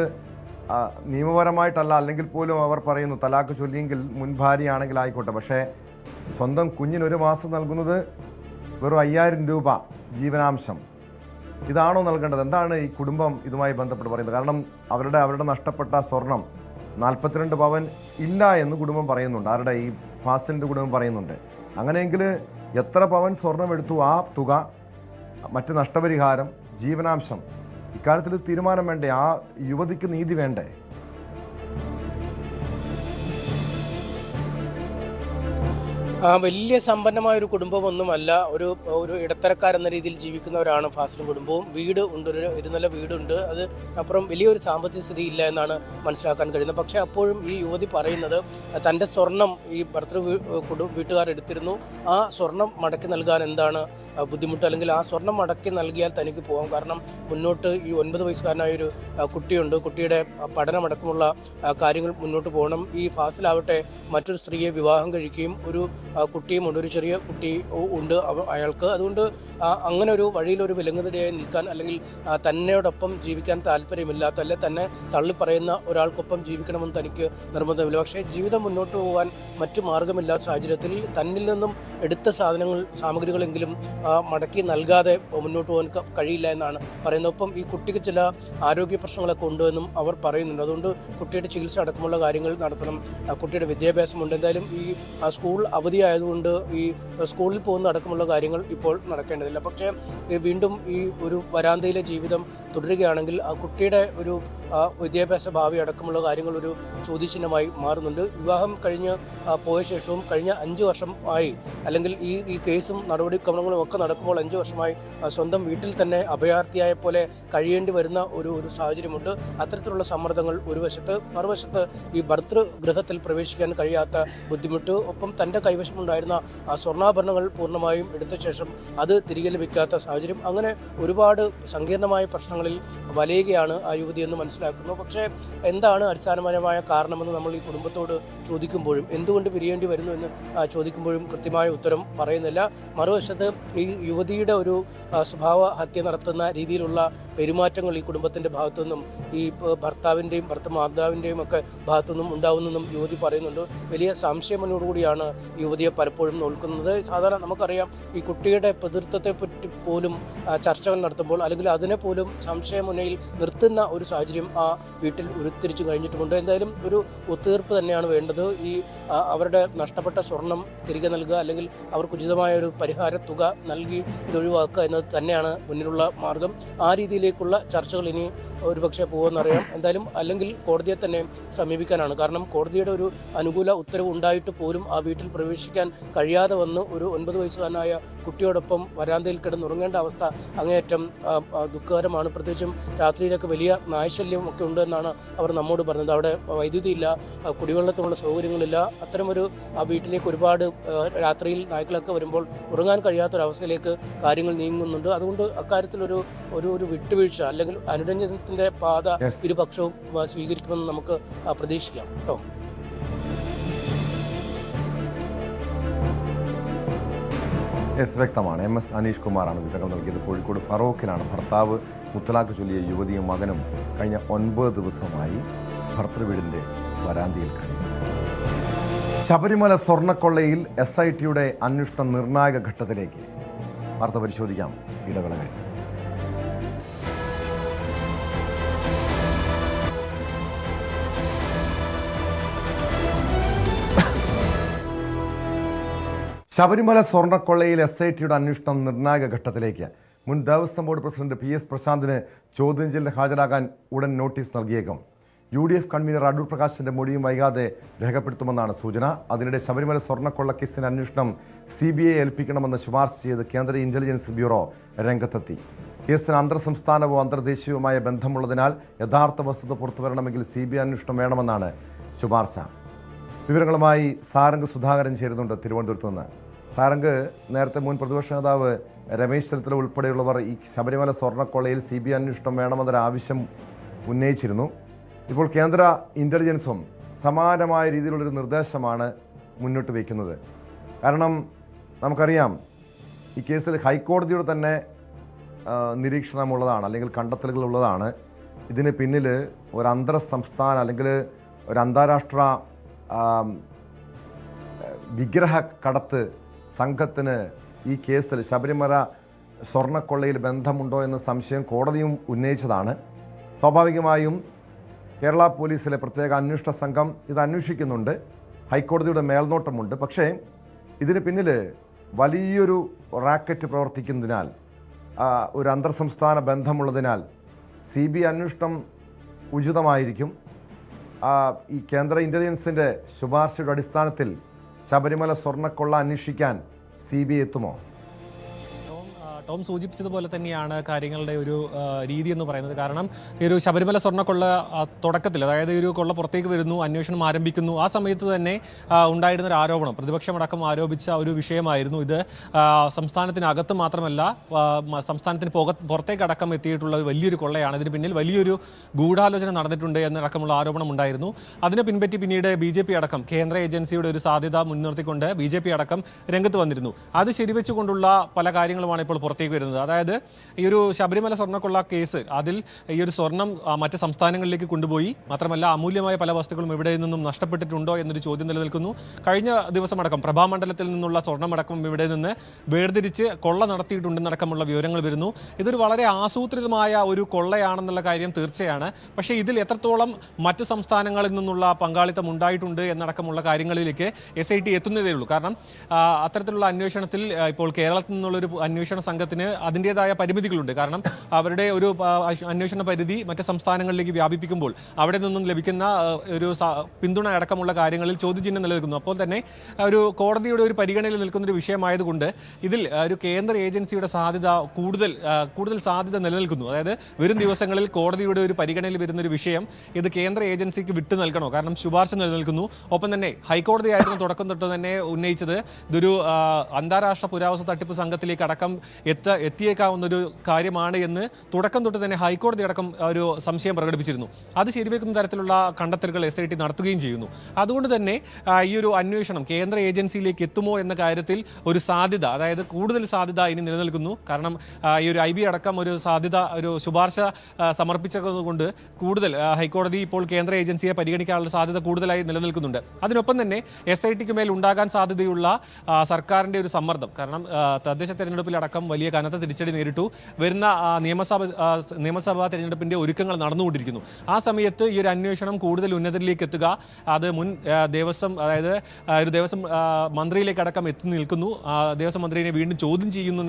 നിയമപരമായിട്ടല്ല, അല്ലെങ്കിൽ പോലും അവർ പറയുന്നു തലാക്ക് ചൊല്ലിയെങ്കിൽ മുൻ ഭാര്യയാണെങ്കിൽ ആയിക്കോട്ടെ, പക്ഷേ സ്വന്തം കുഞ്ഞിന് ഒരു മാസം നൽകുന്നത് വെറും 5000 രൂപ ജീവനാംശം. ഇതാണോ നൽകേണ്ടത്? എന്താണ് ഈ കുടുംബം ഇതുമായി ബന്ധപ്പെട്ട് പറയുന്നത്? കാരണം അവരുടെ നഷ്ടപ്പെട്ട സ്വർണം 42 പവൻ ഇല്ല എന്ന് കുടുംബം പറയുന്നുണ്ട്. ആരുടെ? ഈ ഫാസിലിൻ്റെ കുടുംബം പറയുന്നുണ്ട്. അങ്ങനെയെങ്കിൽ എത്ര പവൻ സ്വർണം എടുത്തു? ആ തുക, മറ്റ് നഷ്ടപരിഹാരം, ജീവനാംശം, ഇക്കാര്യത്തിൽ തീരുമാനം വേണ്ടേ? ആ യുവതിക്ക് നീതി വേണ്ടേ? വലിയ സമ്പന്നമായൊരു കുടുംബമൊന്നുമല്ല. ഒരു ഇടത്തരക്കാരെന്ന രീതിയിൽ ജീവിക്കുന്നവരാണ് ഫാസിലും കുടുംബവും. വീട് ഉണ്ട്, ഒരു നല്ല വീടുണ്ട്. അത് അപ്പുറം വലിയൊരു സാമ്പത്തിക സ്ഥിതി ഇല്ല എന്നാണ് മനസ്സിലാക്കാൻ കഴിയുന്നത്. പക്ഷേ അപ്പോഴും ഈ യുവതി പറയുന്നത് തൻ്റെ സ്വർണം ഈ വീട്ടുകാരെടുത്തിരുന്നു. ആ സ്വർണം മടക്കി നൽകാൻ എന്താണ് ബുദ്ധിമുട്ട്, അല്ലെങ്കിൽ ആ സ്വർണം മടക്കി നൽകിയാൽ തനിക്ക് പോകാം. കാരണം മുന്നോട്ട് ഈ 9 വയസ്സുകാരനായൊരു കുട്ടിയുണ്ട്. കുട്ടിയുടെ പഠനമടക്കമുള്ള കാര്യങ്ങൾ മുന്നോട്ട് പോകണം. ഈ ഫാസിലാവട്ടെ മറ്റൊരു സ്ത്രീയെ വിവാഹം കഴിക്കുകയും ഒരു കുട്ടിയുമുണ്ട്, ഒരു ചെറിയ കുട്ടി ഉണ്ട് അയാൾക്ക്. അതുകൊണ്ട് അങ്ങനെ ഒരു വഴിയിലൊരു വിലങ്ങുതടിയായി നിൽക്കാൻ, അല്ലെങ്കിൽ തന്നോടൊപ്പം ജീവിക്കാൻ താല്പര്യമില്ലാത്ത, അല്ലെ തന്നെ തള്ളിപ്പറയുന്ന ഒരാൾക്കൊപ്പം ജീവിക്കണമെന്ന് തനിക്ക് നിർബന്ധമില്ല. പക്ഷേ ജീവിതം മുന്നോട്ട് പോകാൻ മറ്റു മാർഗമില്ലാത്ത സാഹചര്യത്തിൽ തന്നിൽ നിന്നും എടുത്ത സാമഗ്രികളെങ്കിലും മടക്കി നൽകാതെ മുന്നോട്ട് പോകാൻ കഴിയില്ല എന്നാണ് പറയുന്നത്. ഒപ്പം ഈ കുട്ടിക്ക് ചില ആരോഗ്യ പ്രശ്നങ്ങളൊക്കെ ഉണ്ടെന്നും അവർ പറയുന്നുണ്ട്. അതുകൊണ്ട് കുട്ടിയുടെ ചികിത്സ അടക്കമുള്ള കാര്യങ്ങൾ നടത്തണം. കുട്ടിയുടെ വിദ്യാഭ്യാസമുണ്ട്. എന്തായാലും ഈ സ്കൂൾ അവധിയായി ആയതുകൊണ്ട് ഈ സ്കൂളിൽ പോകുന്ന അടക്കമുള്ള കാര്യങ്ങൾ ഇപ്പോൾ നടക്കേണ്ടതില്ല. പക്ഷേ വീണ്ടും ഈ ഒരു വരാന്തയിലെ ജീവിതം തുടരുകയാണെങ്കിൽ ആ കുട്ടിയുടെ ഒരു വിദ്യാഭ്യാസ ഭാവി അടക്കമുള്ള കാര്യങ്ങൾ ഒരു ചോദ്യചിഹ്നമായി മാറുന്നുണ്ട്. വിവാഹം കഴിഞ്ഞ് പോയ ശേഷവും കഴിഞ്ഞ 5 വർഷം ആയി, അല്ലെങ്കിൽ ഈ കേസും നടപടിക്രമങ്ങളും ഒക്കെ നടക്കുമ്പോൾ 5 വർഷമായി സ്വന്തം വീട്ടിൽ തന്നെ അഭയാർത്ഥിയായ പോലെ കഴിയേണ്ടി വരുന്ന ഒരു സാഹചര്യമുണ്ട്. അത്തരത്തിലുള്ള സമ്മർദ്ദങ്ങൾ ഒരു വശത്ത്, മറുവശത്ത് ഈ ഭർതൃഗൃഹത്തിൽ പ്രവേശിക്കാൻ കഴിയാത്ത ബുദ്ധിമുട്ട്, ഒപ്പം തൻ്റെ കൈവശമുണ്ടായിരുന്ന സ്വർണ്ണാഭരണങ്ങൾ പൂർണ്ണമായും എടുത്ത ശേഷം അത് തിരികെ ലഭിക്കാത്ത സാഹചര്യം, അങ്ങനെ ഒരുപാട് സങ്കീർണമായ പ്രശ്നങ്ങളിൽ വലയുകയാണ് ആ യുവതി എന്ന് മനസ്സിലാക്കുന്നു. പക്ഷേ എന്താണ് അടിസ്ഥാനപരമായ കാരണമെന്ന് നമ്മൾ ഈ കുടുംബത്തോട് ചോദിക്കുമ്പോഴും, എന്തുകൊണ്ട് പിരിയേണ്ടി വരുന്നു എന്ന് ചോദിക്കുമ്പോഴും കൃത്യമായ ഉത്തരം പറയുന്നില്ല. മറുവശത്ത് ഈ യുവതിയുടെ ഒരു സ്വഭാവ ഹത്യ നടത്തുന്ന രീതിയിലുള്ള പെരുമാറ്റങ്ങൾ ഈ കുടുംബത്തിൻ്റെ ഭാഗത്തുനിന്നും ഈ ഭർത്താവിൻ്റെയും മാതാവിൻ്റെയും ഒക്കെ ഭാഗത്തുനിന്നും ഉണ്ടാവുന്നെന്നും യുവതി പറയുന്നുണ്ട്. വലിയ സംശയമനോടുകൂടിയാണ് യുവതിയെ പലപ്പോഴും നോക്കുന്നത്. സാധാരണ നമുക്കറിയാം, ഈ കുട്ടിയുടെ പിതൃത്വത്തെ പറ്റി പോലും ചർച്ചകൾ നടത്തുമ്പോൾ, അല്ലെങ്കിൽ അതിനെ പോലും സംശയമുന്നയിൽ നിർത്തുന്ന ഒരു സാഹചര്യം ആ വീട്ടിൽ ഉരുത്തിരിച്ചു കഴിഞ്ഞിട്ടുമുണ്ട്. എന്തായാലും ഒരു ഒത്തുതീർപ്പ് തന്നെയാണ് വേണ്ടത്. ഈ അവരുടെ നഷ്ടപ്പെട്ട സ്വർണം തിരികെ നൽകുക, അല്ലെങ്കിൽ അവർക്ക് ഉചിതമായ ഒരു പരിഹാര തുക നൽകി ഇത് ഒഴിവാക്കുക എന്നത് തന്നെയാണ് മുന്നിലുള്ള മാർഗം. ആ രീതിയിലേക്കുള്ള ചർച്ചകൾ ഇനി ഒരുപക്ഷെ പോകുമെന്നറിയാം. എന്തായാലും അല്ലെങ്കിൽ കോടതിയെ തന്നെ സമീപിക്കാനാണ്. കാരണം കോടതിയുടെ ഒരു അനുകൂല ഉത്തരവ് ഉണ്ടായിട്ട് പോലും ആ വീട്ടിൽ പ്രവേശിക്കാൻ കഴിയാതെ വന്ന് ഒരു 9 വയസ്സുകാരനായ കുട്ടിയോടൊപ്പം വരാന്തയിൽ കിടന്നുറങ്ങേണ്ട അവസ്ഥ അങ്ങേയറ്റം ദുഃഖകരമാണ്. പ്രത്യേകിച്ചും രാത്രിയിലൊക്കെ വലിയ നായശല്യം ഒക്കെ ഉണ്ട് എന്നാണ് അവർ നമ്മോട് പറഞ്ഞത്. അവിടെ വൈദ്യുതിയില്ല, കുടിവെള്ളത്തിനുള്ള സൗകര്യങ്ങളില്ല. അത്തരമൊരു ആ വീട്ടിലേക്ക് ഒരുപാട് രാത്രിയിൽ നായ്ക്കളൊക്കെ വരുമ്പോൾ ഉറങ്ങാൻ കഴിയാത്തൊരവസ്ഥയിലേക്ക് കാര്യങ്ങൾ നീങ്ങുന്നുണ്ട്. അതുകൊണ്ട് അക്കാര്യത്തിലൊരു ഒരു വിട്ടുവീഴ്ച, അല്ലെങ്കിൽ അനുരഞ്ജനത്തിൻ്റെ പാത ഇരുപക്ഷവും സ്വീകരിക്കുമെന്ന് നമുക്ക് പ്രതീക്ഷിക്കാം കേട്ടോ. വ്യക്തമാണ്. MS അനീഷ് കുമാറാണ് വിവരങ്ങൾ നൽകിയത്. കോഴിക്കോട് ഫറോക്കിലാണ് ഭർത്താവ് മുത്തലാഖ് ചൊല്ലിയ യുവതിയും മകനും കഴിഞ്ഞ 9 ദിവസമായി ഭർത്തൃവീടിൻ്റെ വരാന്തയിൽ കഴിയും. ശബരിമല സ്വർണ്ണക്കൊള്ളയിൽ SITയുടെ അന്വേഷണം നിർണായക ഘട്ടത്തിലേക്ക്. വാർത്ത പരിശോധിക്കാം ഇടവേള കഴിഞ്ഞ്. ശബരിമല സ്വർണ്ണക്കൊള്ളയിൽ SITയുടെ അന്വേഷണം നിർണായക ഘട്ടത്തിലേക്ക്. മുൻ ദേവസ്വം ബോർഡ് പ്രസിഡന്റ് PS പ്രശാന്തിന് ചോദ്യം ചെയ്യലിന് ഹാജരാകാൻ ഉടൻ നോട്ടീസ് നൽകിയേക്കും. UDF കൺവീനർ അടൂർ പ്രകാശിന്റെ മൊഴിയും വൈകാതെ രേഖപ്പെടുത്തുമെന്നാണ് സൂചന. അതിനിടെ ശബരിമല സ്വർണ്ണക്കൊള്ള കേസിന്റെ അന്വേഷണം CBI ഏൽപ്പിക്കണമെന്ന് ശുപാർശ ചെയ്ത് കേന്ദ്ര ഇന്റലിജൻസ് ബ്യൂറോ രംഗത്തെത്തി. കേസിന് അന്തർസംസ്ഥാനവോ അന്തർദേശീയവുമായ ബന്ധമുള്ളതിനാൽ യഥാർത്ഥ വസ്തുത പുറത്തുവരണമെങ്കിൽ CBI അന്വേഷണം വേണമെന്നാണ് ശുപാർശ. വിവരങ്ങളുമായി സാരംഗ് സുധാകരൻ ചേരുന്നുണ്ട് തിരുവനന്തപുരത്ത് നിന്ന്. സാരംഗ്, നേരത്തെ മുൻ പ്രതിപക്ഷ നേതാവ് രമേശ് ചെന്നിത്തല ഉൾപ്പെടെയുള്ളവർ ഈ ശബരിമല സ്വർണ്ണക്കൊള്ളയിൽ CBI അന്വേഷണം വേണമെന്നൊരു ആവശ്യം ഉന്നയിച്ചിരുന്നു. ഇപ്പോൾ കേന്ദ്ര ഇന്റലിജൻസും സമാനമായ രീതിയിലുള്ളൊരു നിർദ്ദേശമാണ് മുന്നോട്ട് വയ്ക്കുന്നത്. കാരണം നമുക്കറിയാം, ഈ കേസിൽ ഹൈക്കോടതിയുടെ തന്നെ നിരീക്ഷണമുള്ളതാണ്, അല്ലെങ്കിൽ കണ്ടെത്തലുകൾ ഉള്ളതാണ്. ഇതിന് പിന്നിൽ ഒരു അന്തർ സംസ്ഥാന അല്ലെങ്കിൽ ഒരു അന്താരാഷ്ട്ര വിഗ്രഹ കടത്ത് സംഘത്തിന് ഈ കേസിൽ ശബരിമല സ്വർണ്ണക്കൊള്ളയിൽ ബന്ധമുണ്ടോ എന്ന സംശയം കോടതിയും ഉന്നയിച്ചതാണ്. സ്വാഭാവികമായും കേരള പോലീസിലെ പ്രത്യേക അന്വേഷണ സംഘം ഇത് അന്വേഷിക്കുന്നുണ്ട്. ഹൈക്കോടതിയുടെ മേൽനോട്ടമുണ്ട്. പക്ഷേ ഇതിന് പിന്നിൽ വലിയൊരു റാക്കറ്റ് പ്രവർത്തിക്കുന്നതിനാൽ, ഒരു അന്തർ സംസ്ഥാന ബന്ധമുള്ളതിനാൽ CBI അന്വേഷണം ഉചിതമായിരിക്കും. ഈ കേന്ദ്ര ഇന്റലിജൻസിൻ്റെ ശുപാർശയുടെ അടിസ്ഥാനത്തിൽ ശബരിമല സ്വർണ്ണക്കൊള്ള അന്വേഷിക്കാൻ CBI എത്തുമോ? ടോം സൂചിപ്പിച്ചതുപോലെ തന്നെയാണ് കാര്യങ്ങളുടെ ഒരു രീതി എന്ന് പറയുന്നത്. കാരണം ഈ ഒരു ശബരിമല സ്വർണ്ണക്കൊള്ള തുടക്കത്തിൽ, അതായത് ഈ ഒരു കൊള്ള പുറത്തേക്ക് വരുന്നു, അന്വേഷണം ആരംഭിക്കുന്നു, ആ സമയത്ത് തന്നെ ഉണ്ടായിരുന്ന ഒരു ആരോപണം, പ്രതിപക്ഷമടക്കം ആരോപിച്ച ഒരു വിഷയമായിരുന്നു ഇത്. സംസ്ഥാനത്തിനകത്ത് മാത്രമല്ല, സംസ്ഥാനത്തിന് പുറത്തേക്കടക്കം എത്തിയിട്ടുള്ള വലിയൊരു കൊള്ളയാണ്. ഇതിന് പിന്നിൽ വലിയൊരു ഗൂഢാലോചന നടന്നിട്ടുണ്ട് എന്നടക്കമുള്ള ആരോപണം ഉണ്ടായിരുന്നു. അതിനെ പിൻപറ്റി പിന്നീട് BJP അടക്കം കേന്ദ്ര ഏജൻസിയുടെ ഒരു സാധ്യത മുൻനിർത്തിക്കൊണ്ട് BJP അടക്കം രംഗത്ത് വന്നിരുന്നു. അത് ശരിവെച്ചുകൊണ്ടുള്ള പല കാര്യങ്ങളുമാണ് ഇപ്പോൾ പുറത്തേക്ക് വരുന്നത്. അതായത് ഈ ഒരു ശബരിമല സ്വർണ്ണക്കൊള്ള കേസ്, അതിൽ ഈ ഒരു സ്വർണം മറ്റ് സംസ്ഥാനങ്ങളിലേക്ക് കൊണ്ടുപോയി, മാത്രമല്ല അമൂല്യമായ പല വസ്തുക്കളും ഇവിടെ നിന്നും നഷ്ടപ്പെട്ടിട്ടുണ്ടോ എന്നൊരു ചോദ്യം നിലനിൽക്കുന്നു. കഴിഞ്ഞ ദിവസമടക്കം പ്രഭാമണ്ഡലത്തിൽ നിന്നുള്ള സ്വർണ്ണമടക്കം ഇവിടെ നിന്ന് വേർതിരിച്ച് കൊള്ള നടത്തിയിട്ടുണ്ടെന്നടക്കമുള്ള വിവരങ്ങൾ വരുന്നു. ഇതൊരു വളരെ ആസൂത്രിതമായ ഒരു കൊള്ളയാണെന്നുള്ള കാര്യം തീർച്ചയാണ്. പക്ഷേ ഇതിൽ എത്രത്തോളം മറ്റ് സംസ്ഥാനങ്ങളിൽ നിന്നുള്ള പങ്കാളിത്തം ഉണ്ടായിട്ടുണ്ട് എന്നടക്കമുള്ള കാര്യങ്ങളിലേക്ക് SIT എത്തുന്നതേ ഉള്ളൂ. കാരണം അത്തരത്തിലുള്ള അന്വേഷണത്തിൽ ഇപ്പോൾ കേരളത്തിൽ നിന്നുള്ളൊരു അന്വേഷണ സംഘത്തിന് അതിൻ്റേതായ പരിമിതികളുണ്ട്. കാരണം അവരുടെ ഒരു അന്വേഷണ പരിധി മറ്റ് സംസ്ഥാനങ്ങളിലേക്ക് വ്യാപിപ്പിക്കുമ്പോൾ അവിടെ നിന്നും ലഭിക്കുന്ന ഒരു പിന്തുണ അടക്കമുള്ള കാര്യങ്ങളിൽ ചോദ്യചിഹ്നം നിലനിൽക്കുന്നു. അപ്പോൾ തന്നെ ഒരു കോടതിയുടെ ഒരു പരിഗണനയിൽ നിൽക്കുന്നൊരു വിഷയമായതുകൊണ്ട് ഇതിൽ ഒരു കേന്ദ്ര ഏജൻസിയുടെ സാധ്യത കൂടുതൽ സാധ്യത നിലനിൽക്കുന്നു. അതായത് വരും ദിവസങ്ങളിൽ കോടതിയുടെ ഒരു പരിഗണനയിൽ വരുന്നൊരു വിഷയം ഇത് കേന്ദ്ര ഏജൻസിക്ക് വിട്ടു നൽകണോ, കാരണം ശുപാർശ നിലനിൽക്കുന്നു. ഒപ്പം തന്നെ ഹൈക്കോടതിയായിരുന്നു തുടക്കം തൊട്ട് തന്നെ ഉന്നയിച്ചത് ഇതൊരു അന്താരാഷ്ട്ര പുരാവസ്തു തട്ടിപ്പ് സംഘത്തിലേക്ക് അടക്കം എത്തിയേക്കാവുന്നൊരു കാര്യമാണ് എന്ന് തുടക്കം തൊട്ട് തന്നെ ഹൈക്കോടതി അടക്കം ഒരു സംശയം പ്രകടിപ്പിച്ചിരുന്നു. അത് ശരിവെക്കുന്ന തരത്തിലുള്ള കണ്ടെത്തലുകൾ SIT നടത്തുകയും ചെയ്യുന്നു. അതുകൊണ്ട് തന്നെ ഈ ഒരു അന്വേഷണം കേന്ദ്ര ഏജൻസിയിലേക്ക് എത്തുമോ എന്ന കാര്യത്തിൽ ഒരു സാധ്യത, അതായത് കൂടുതൽ സാധ്യത ഇനി നിലനിൽക്കുന്നു. കാരണം ഈ ഒരു IB അടക്കം ഒരു സാധ്യത, ഒരു ശുപാർശ സമർപ്പിച്ചതുകൊണ്ട് കൂടുതൽ ഹൈക്കോടതി ഇപ്പോൾ കേന്ദ്ര ഏജൻസിയെ പരിഗണിക്കാനുള്ള സാധ്യത കൂടുതലായി നിലനിൽക്കുന്നുണ്ട്. അതിനൊപ്പം തന്നെ SITക്ക് മേൽ ഉണ്ടാകാൻ സാധ്യതയുള്ള സർക്കാരിൻ്റെ ഒരു സമ്മർദ്ദം, കാരണം തദ്ദേശ തെരഞ്ഞെടുപ്പിലടക്കം വലിയ കനത്ത തിരിച്ചടി നേരിട്ടു. വരുന്ന നിയമസഭാ തെരഞ്ഞെടുപ്പിൻ്റെ ഒരുക്കങ്ങൾ നടന്നുകൊണ്ടിരിക്കുന്നു. ആ സമയത്ത് ഈ ഒരു അന്വേഷണം കൂടുതൽ ഉന്നതരിലേക്ക് എത്തുക, അത് മുൻ ദേവസ്വം, അതായത് ഒരു ദേവസ്വം മന്ത്രിയിലേക്ക് അടക്കം എത്തി നിൽക്കുന്നു. ദേവസ്വം മന്ത്രിയെ വീണ്ടും ചോദ്യം ചെയ്യുന്നു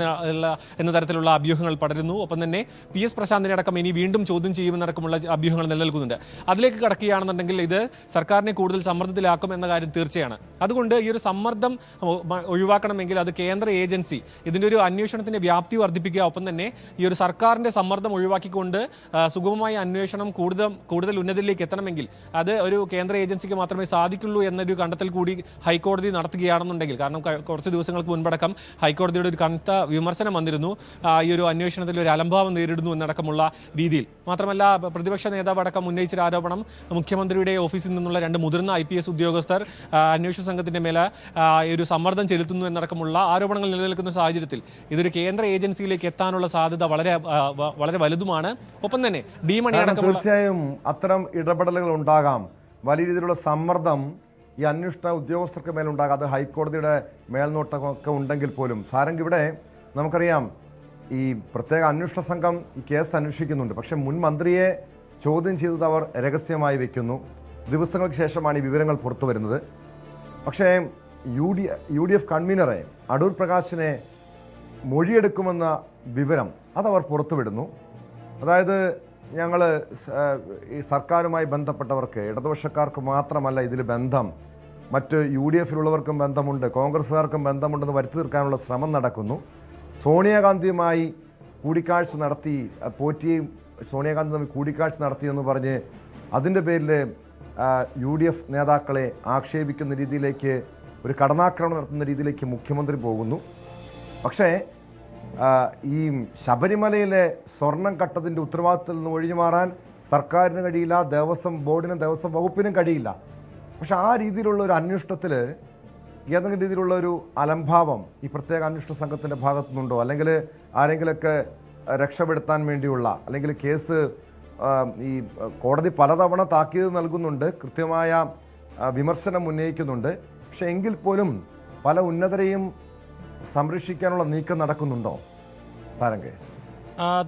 എന്ന തരത്തിലുള്ള അഭ്യൂഹങ്ങൾ പടരുന്നു. ഒപ്പം തന്നെ PS പ്രശാന്തിനെ അടക്കം ഇനി വീണ്ടും ചോദ്യം ചെയ്യുമെന്നടക്കമുള്ള അഭ്യൂഹങ്ങൾ നിലനിൽക്കുന്നുണ്ട്. അതിലേക്ക് കടക്കുകയാണെന്നുണ്ടെങ്കിൽ ഇത് സർക്കാരിനെ കൂടുതൽ സമ്മർദ്ദത്തിലാക്കും എന്ന കാര്യം തീർച്ചയാണ്. അതുകൊണ്ട് ഈ ഒരു സമ്മർദ്ദം ഒഴിവാക്കണമെങ്കിൽ അത് കേന്ദ്ര ഏജൻസി ഇതിൻ്റെ ഒരു അന്വേഷണത്തിൻ്റെ വ്യാപ്തി വർദ്ധിപ്പിക്കുക. ഒപ്പം തന്നെ ഈ ഒരു സർക്കാരിൻ്റെ സമ്മർദ്ദം ഒഴിവാക്കിക്കൊണ്ട് സുഗമമായ അന്വേഷണം കൂടുതൽ ഉന്നതിലേക്ക് എത്തണമെങ്കിൽ അത് ഒരു കേന്ദ്ര ഏജൻസിക്ക് മാത്രമേ സാധിക്കുള്ളൂ എന്നൊരു കണ്ടെത്തൽ കൂടി ഹൈക്കോടതി നടത്തുകയാണെന്നുണ്ടെങ്കിൽ, കാരണം കുറച്ച് ദിവസങ്ങൾക്ക് മുൻപടക്കം ഹൈക്കോടതിയുടെ ഒരു കനത്ത വിമർശനം വന്നിരുന്നു ഈ ഒരു അന്വേഷണത്തിൽ ഒരു അലംഭാവം നേരിടുന്നു എന്നടക്കമുള്ള രീതിയിൽ. മാത്രമല്ല പ്രതിപക്ഷ നേതാവ് അടക്കം ഉന്നയിച്ചൊരു ആരോപണം, മുഖ്യമന്ത്രിയുടെ ഓഫീസിൽ നിന്നുള്ള 2 മുതിർന്ന IPS ഉദ്യോഗസ്ഥർ അന്വേഷണ സംഘത്തിൻ്റെ മേലെ ഒരു സമ്മർദ്ദം ചെലുത്തുന്നു എന്നടക്കമുള്ള ആരോപണങ്ങൾ നിലനിൽക്കുന്ന സാഹചര്യത്തിൽ ഇതൊരു കേന്ദ്ര ഏജൻസിയിലേക്ക് എത്താനുള്ള സാധ്യത വളരെ വലുതുമാണ്. ഒപ്പം തന്നെ ഡിമണി അടക്കം തീർച്ചയായും അത്തരം ഇടപെടലുകൾ ഉണ്ടാകാം. വലിയ രീതിയിലുള്ള സമ്മർദ്ദം ഈ അന്വേഷണ ഉദ്യോഗസ്ഥർക്ക് മേലുണ്ടാകാം. അത് ഹൈക്കോടതിയുടെ മേൽനോട്ടമൊക്കെ ഉണ്ടെങ്കിൽ പോലും സാരംഗ്, ഇവിടെ നമുക്കറിയാം ഈ പ്രത്യേക അന്വേഷണ സംഘം ഈ കേസ് അന്വേഷിക്കുന്നുണ്ട്. പക്ഷേ മുൻ മന്ത്രിയെ ചോദ്യം ചെയ്തത് അവർ രഹസ്യമായി വെക്കുന്നു. ദിവസങ്ങൾക്ക് ശേഷമാണ് ഈ വിവരങ്ങൾ പുറത്തു വരുന്നത്. പക്ഷേ UDF കൺവീനറെ അടൂർ പ്രകാശിനെ മൊഴിയെടുക്കുമെന്ന വിവരം അതവർ പുറത്തുവിടുന്നു. അതായത് ഞങ്ങൾ ഈ സർക്കാരുമായി ബന്ധപ്പെട്ടവർക്ക്, ഇടതുപക്ഷക്കാർക്ക് മാത്രമല്ല ഇതിൽ ബന്ധം, മറ്റ് UDFിലുള്ളവർക്കും ബന്ധമുണ്ട്, കോൺഗ്രസ്സുകാർക്കും ബന്ധമുണ്ടെന്ന് വരുത്തി തീർക്കാനുള്ള ശ്രമം നടക്കുന്നു. സോണിയാഗാന്ധിയുമായി കൂടിക്കാഴ്ച നടത്തി, പോറ്റിയും സോണിയാഗാന്ധി തമ്മിൽ കൂടിക്കാഴ്ച നടത്തിയെന്ന് പറഞ്ഞ് അതിൻ്റെ പേരിൽ UDF നേതാക്കളെ ആക്ഷേപിക്കുന്ന രീതിയിലേക്ക്, ഒരു കടന്നാക്രമണം നടത്തുന്ന രീതിയിലേക്ക് മുഖ്യമന്ത്രി പോകുന്നു. പക്ഷേ ഈ ശബരിമലയിലെ സ്വർണം കട്ടതിൻ്റെ ഉത്തരവാദിത്തത്തിൽ നിന്ന് ഒഴിഞ്ഞു മാറാൻ സർക്കാരിന് കഴിയില്ല, ദേവസ്വം ബോർഡിനും ദേവസ്വം വകുപ്പിനും കഴിയില്ല. പക്ഷെ ആ രീതിയിലുള്ള ഒരു അന്വേഷണത്തിൽ ഏതെങ്കിലും രീതിയിലുള്ള ഒരു അലംഭാവം ഈ പ്രത്യേക അന്വേഷണ സംഘത്തിൻ്റെ ഭാഗത്തു നിന്നുണ്ടോ, അല്ലെങ്കിൽ ആരെങ്കിലൊക്കെ രക്ഷപ്പെടുത്താൻ വേണ്ടിയുള്ള, അല്ലെങ്കിൽ കേസ് ഈ കോടതി പലതവണ താക്കീത് നൽകുന്നുണ്ട്, കൃത്യമായ വിമർശനം ഉന്നയിക്കുന്നുണ്ട്. പക്ഷെ എങ്കിൽ പോലും പല ഉന്നതരെയും സംരക്ഷിക്കാനുള്ള നീക്കം നടക്കുന്നുണ്ടോ സാരംഗേ?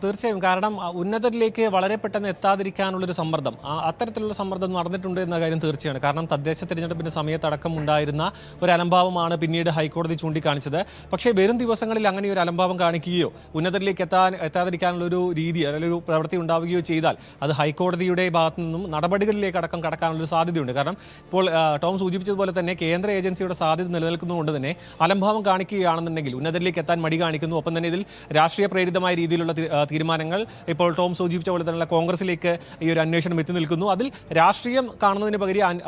തീർച്ചയായും. കാരണം ഉന്നതരിലേക്ക് വളരെ പെട്ടെന്ന് എത്താതിരിക്കാനുള്ളൊരു സമ്മർദ്ദം, അത്തരത്തിലുള്ള സമ്മർദ്ദം നടന്നിട്ടുണ്ട് എന്ന കാര്യം തീർച്ചയാണ്. കാരണം തദ്ദേശ തിരഞ്ഞെടുപ്പിൻ്റെ സമയത്തടക്കം ഉണ്ടായിരുന്ന ഒരു അലംഭാവമാണ് പിന്നീട് ഹൈക്കോടതി ചൂണ്ടിക്കാണിച്ചത്. പക്ഷേ വരും ദിവസങ്ങളിൽ അങ്ങനെ ഒരു അലംഭാവം കാണിക്കുകയോ ഉന്നതരിലേക്ക് എത്താതിരിക്കാനുള്ളൊരു രീതി അല്ലെങ്കിൽ ഒരു പ്രവൃത്തി ഉണ്ടാവുകയോ ചെയ്താൽ അത് ഹൈക്കോടതിയുടെ ഭാഗത്തു നിന്നും നടപടികളിലേക്ക് അടക്കം കടക്കാനുള്ളൊരു സാധ്യതയുണ്ട്. കാരണം ഇപ്പോൾ ടോം സൂചിപ്പിച്ചതുപോലെ തന്നെ കേന്ദ്ര ഏജൻസിയുടെ സാധ്യത നിലനിൽക്കുന്നതുകൊണ്ട് തന്നെ അലംഭാവം കാണിക്കുകയാണെന്നുണ്ടെങ്കിൽ ഉന്നതരിലേക്ക് എത്താൻ മടി കാണിക്കുന്നു. ഒപ്പം തന്നെ ഇതിൽ രാഷ്ട്രീയ പ്രേരിതമായ രീതിയിലുള്ള തീരുമാനങ്ങൾ ഇപ്പോൾ ടോം സൂചിപ്പിച്ച പോലെ തന്നെ കോൺഗ്രസിലേക്ക് ഈ ഒരു അന്വേഷണം എത്തി നിൽക്കുന്നു. അതിൽ രാഷ്ട്രീയം കാണുന്നതിന് പകരം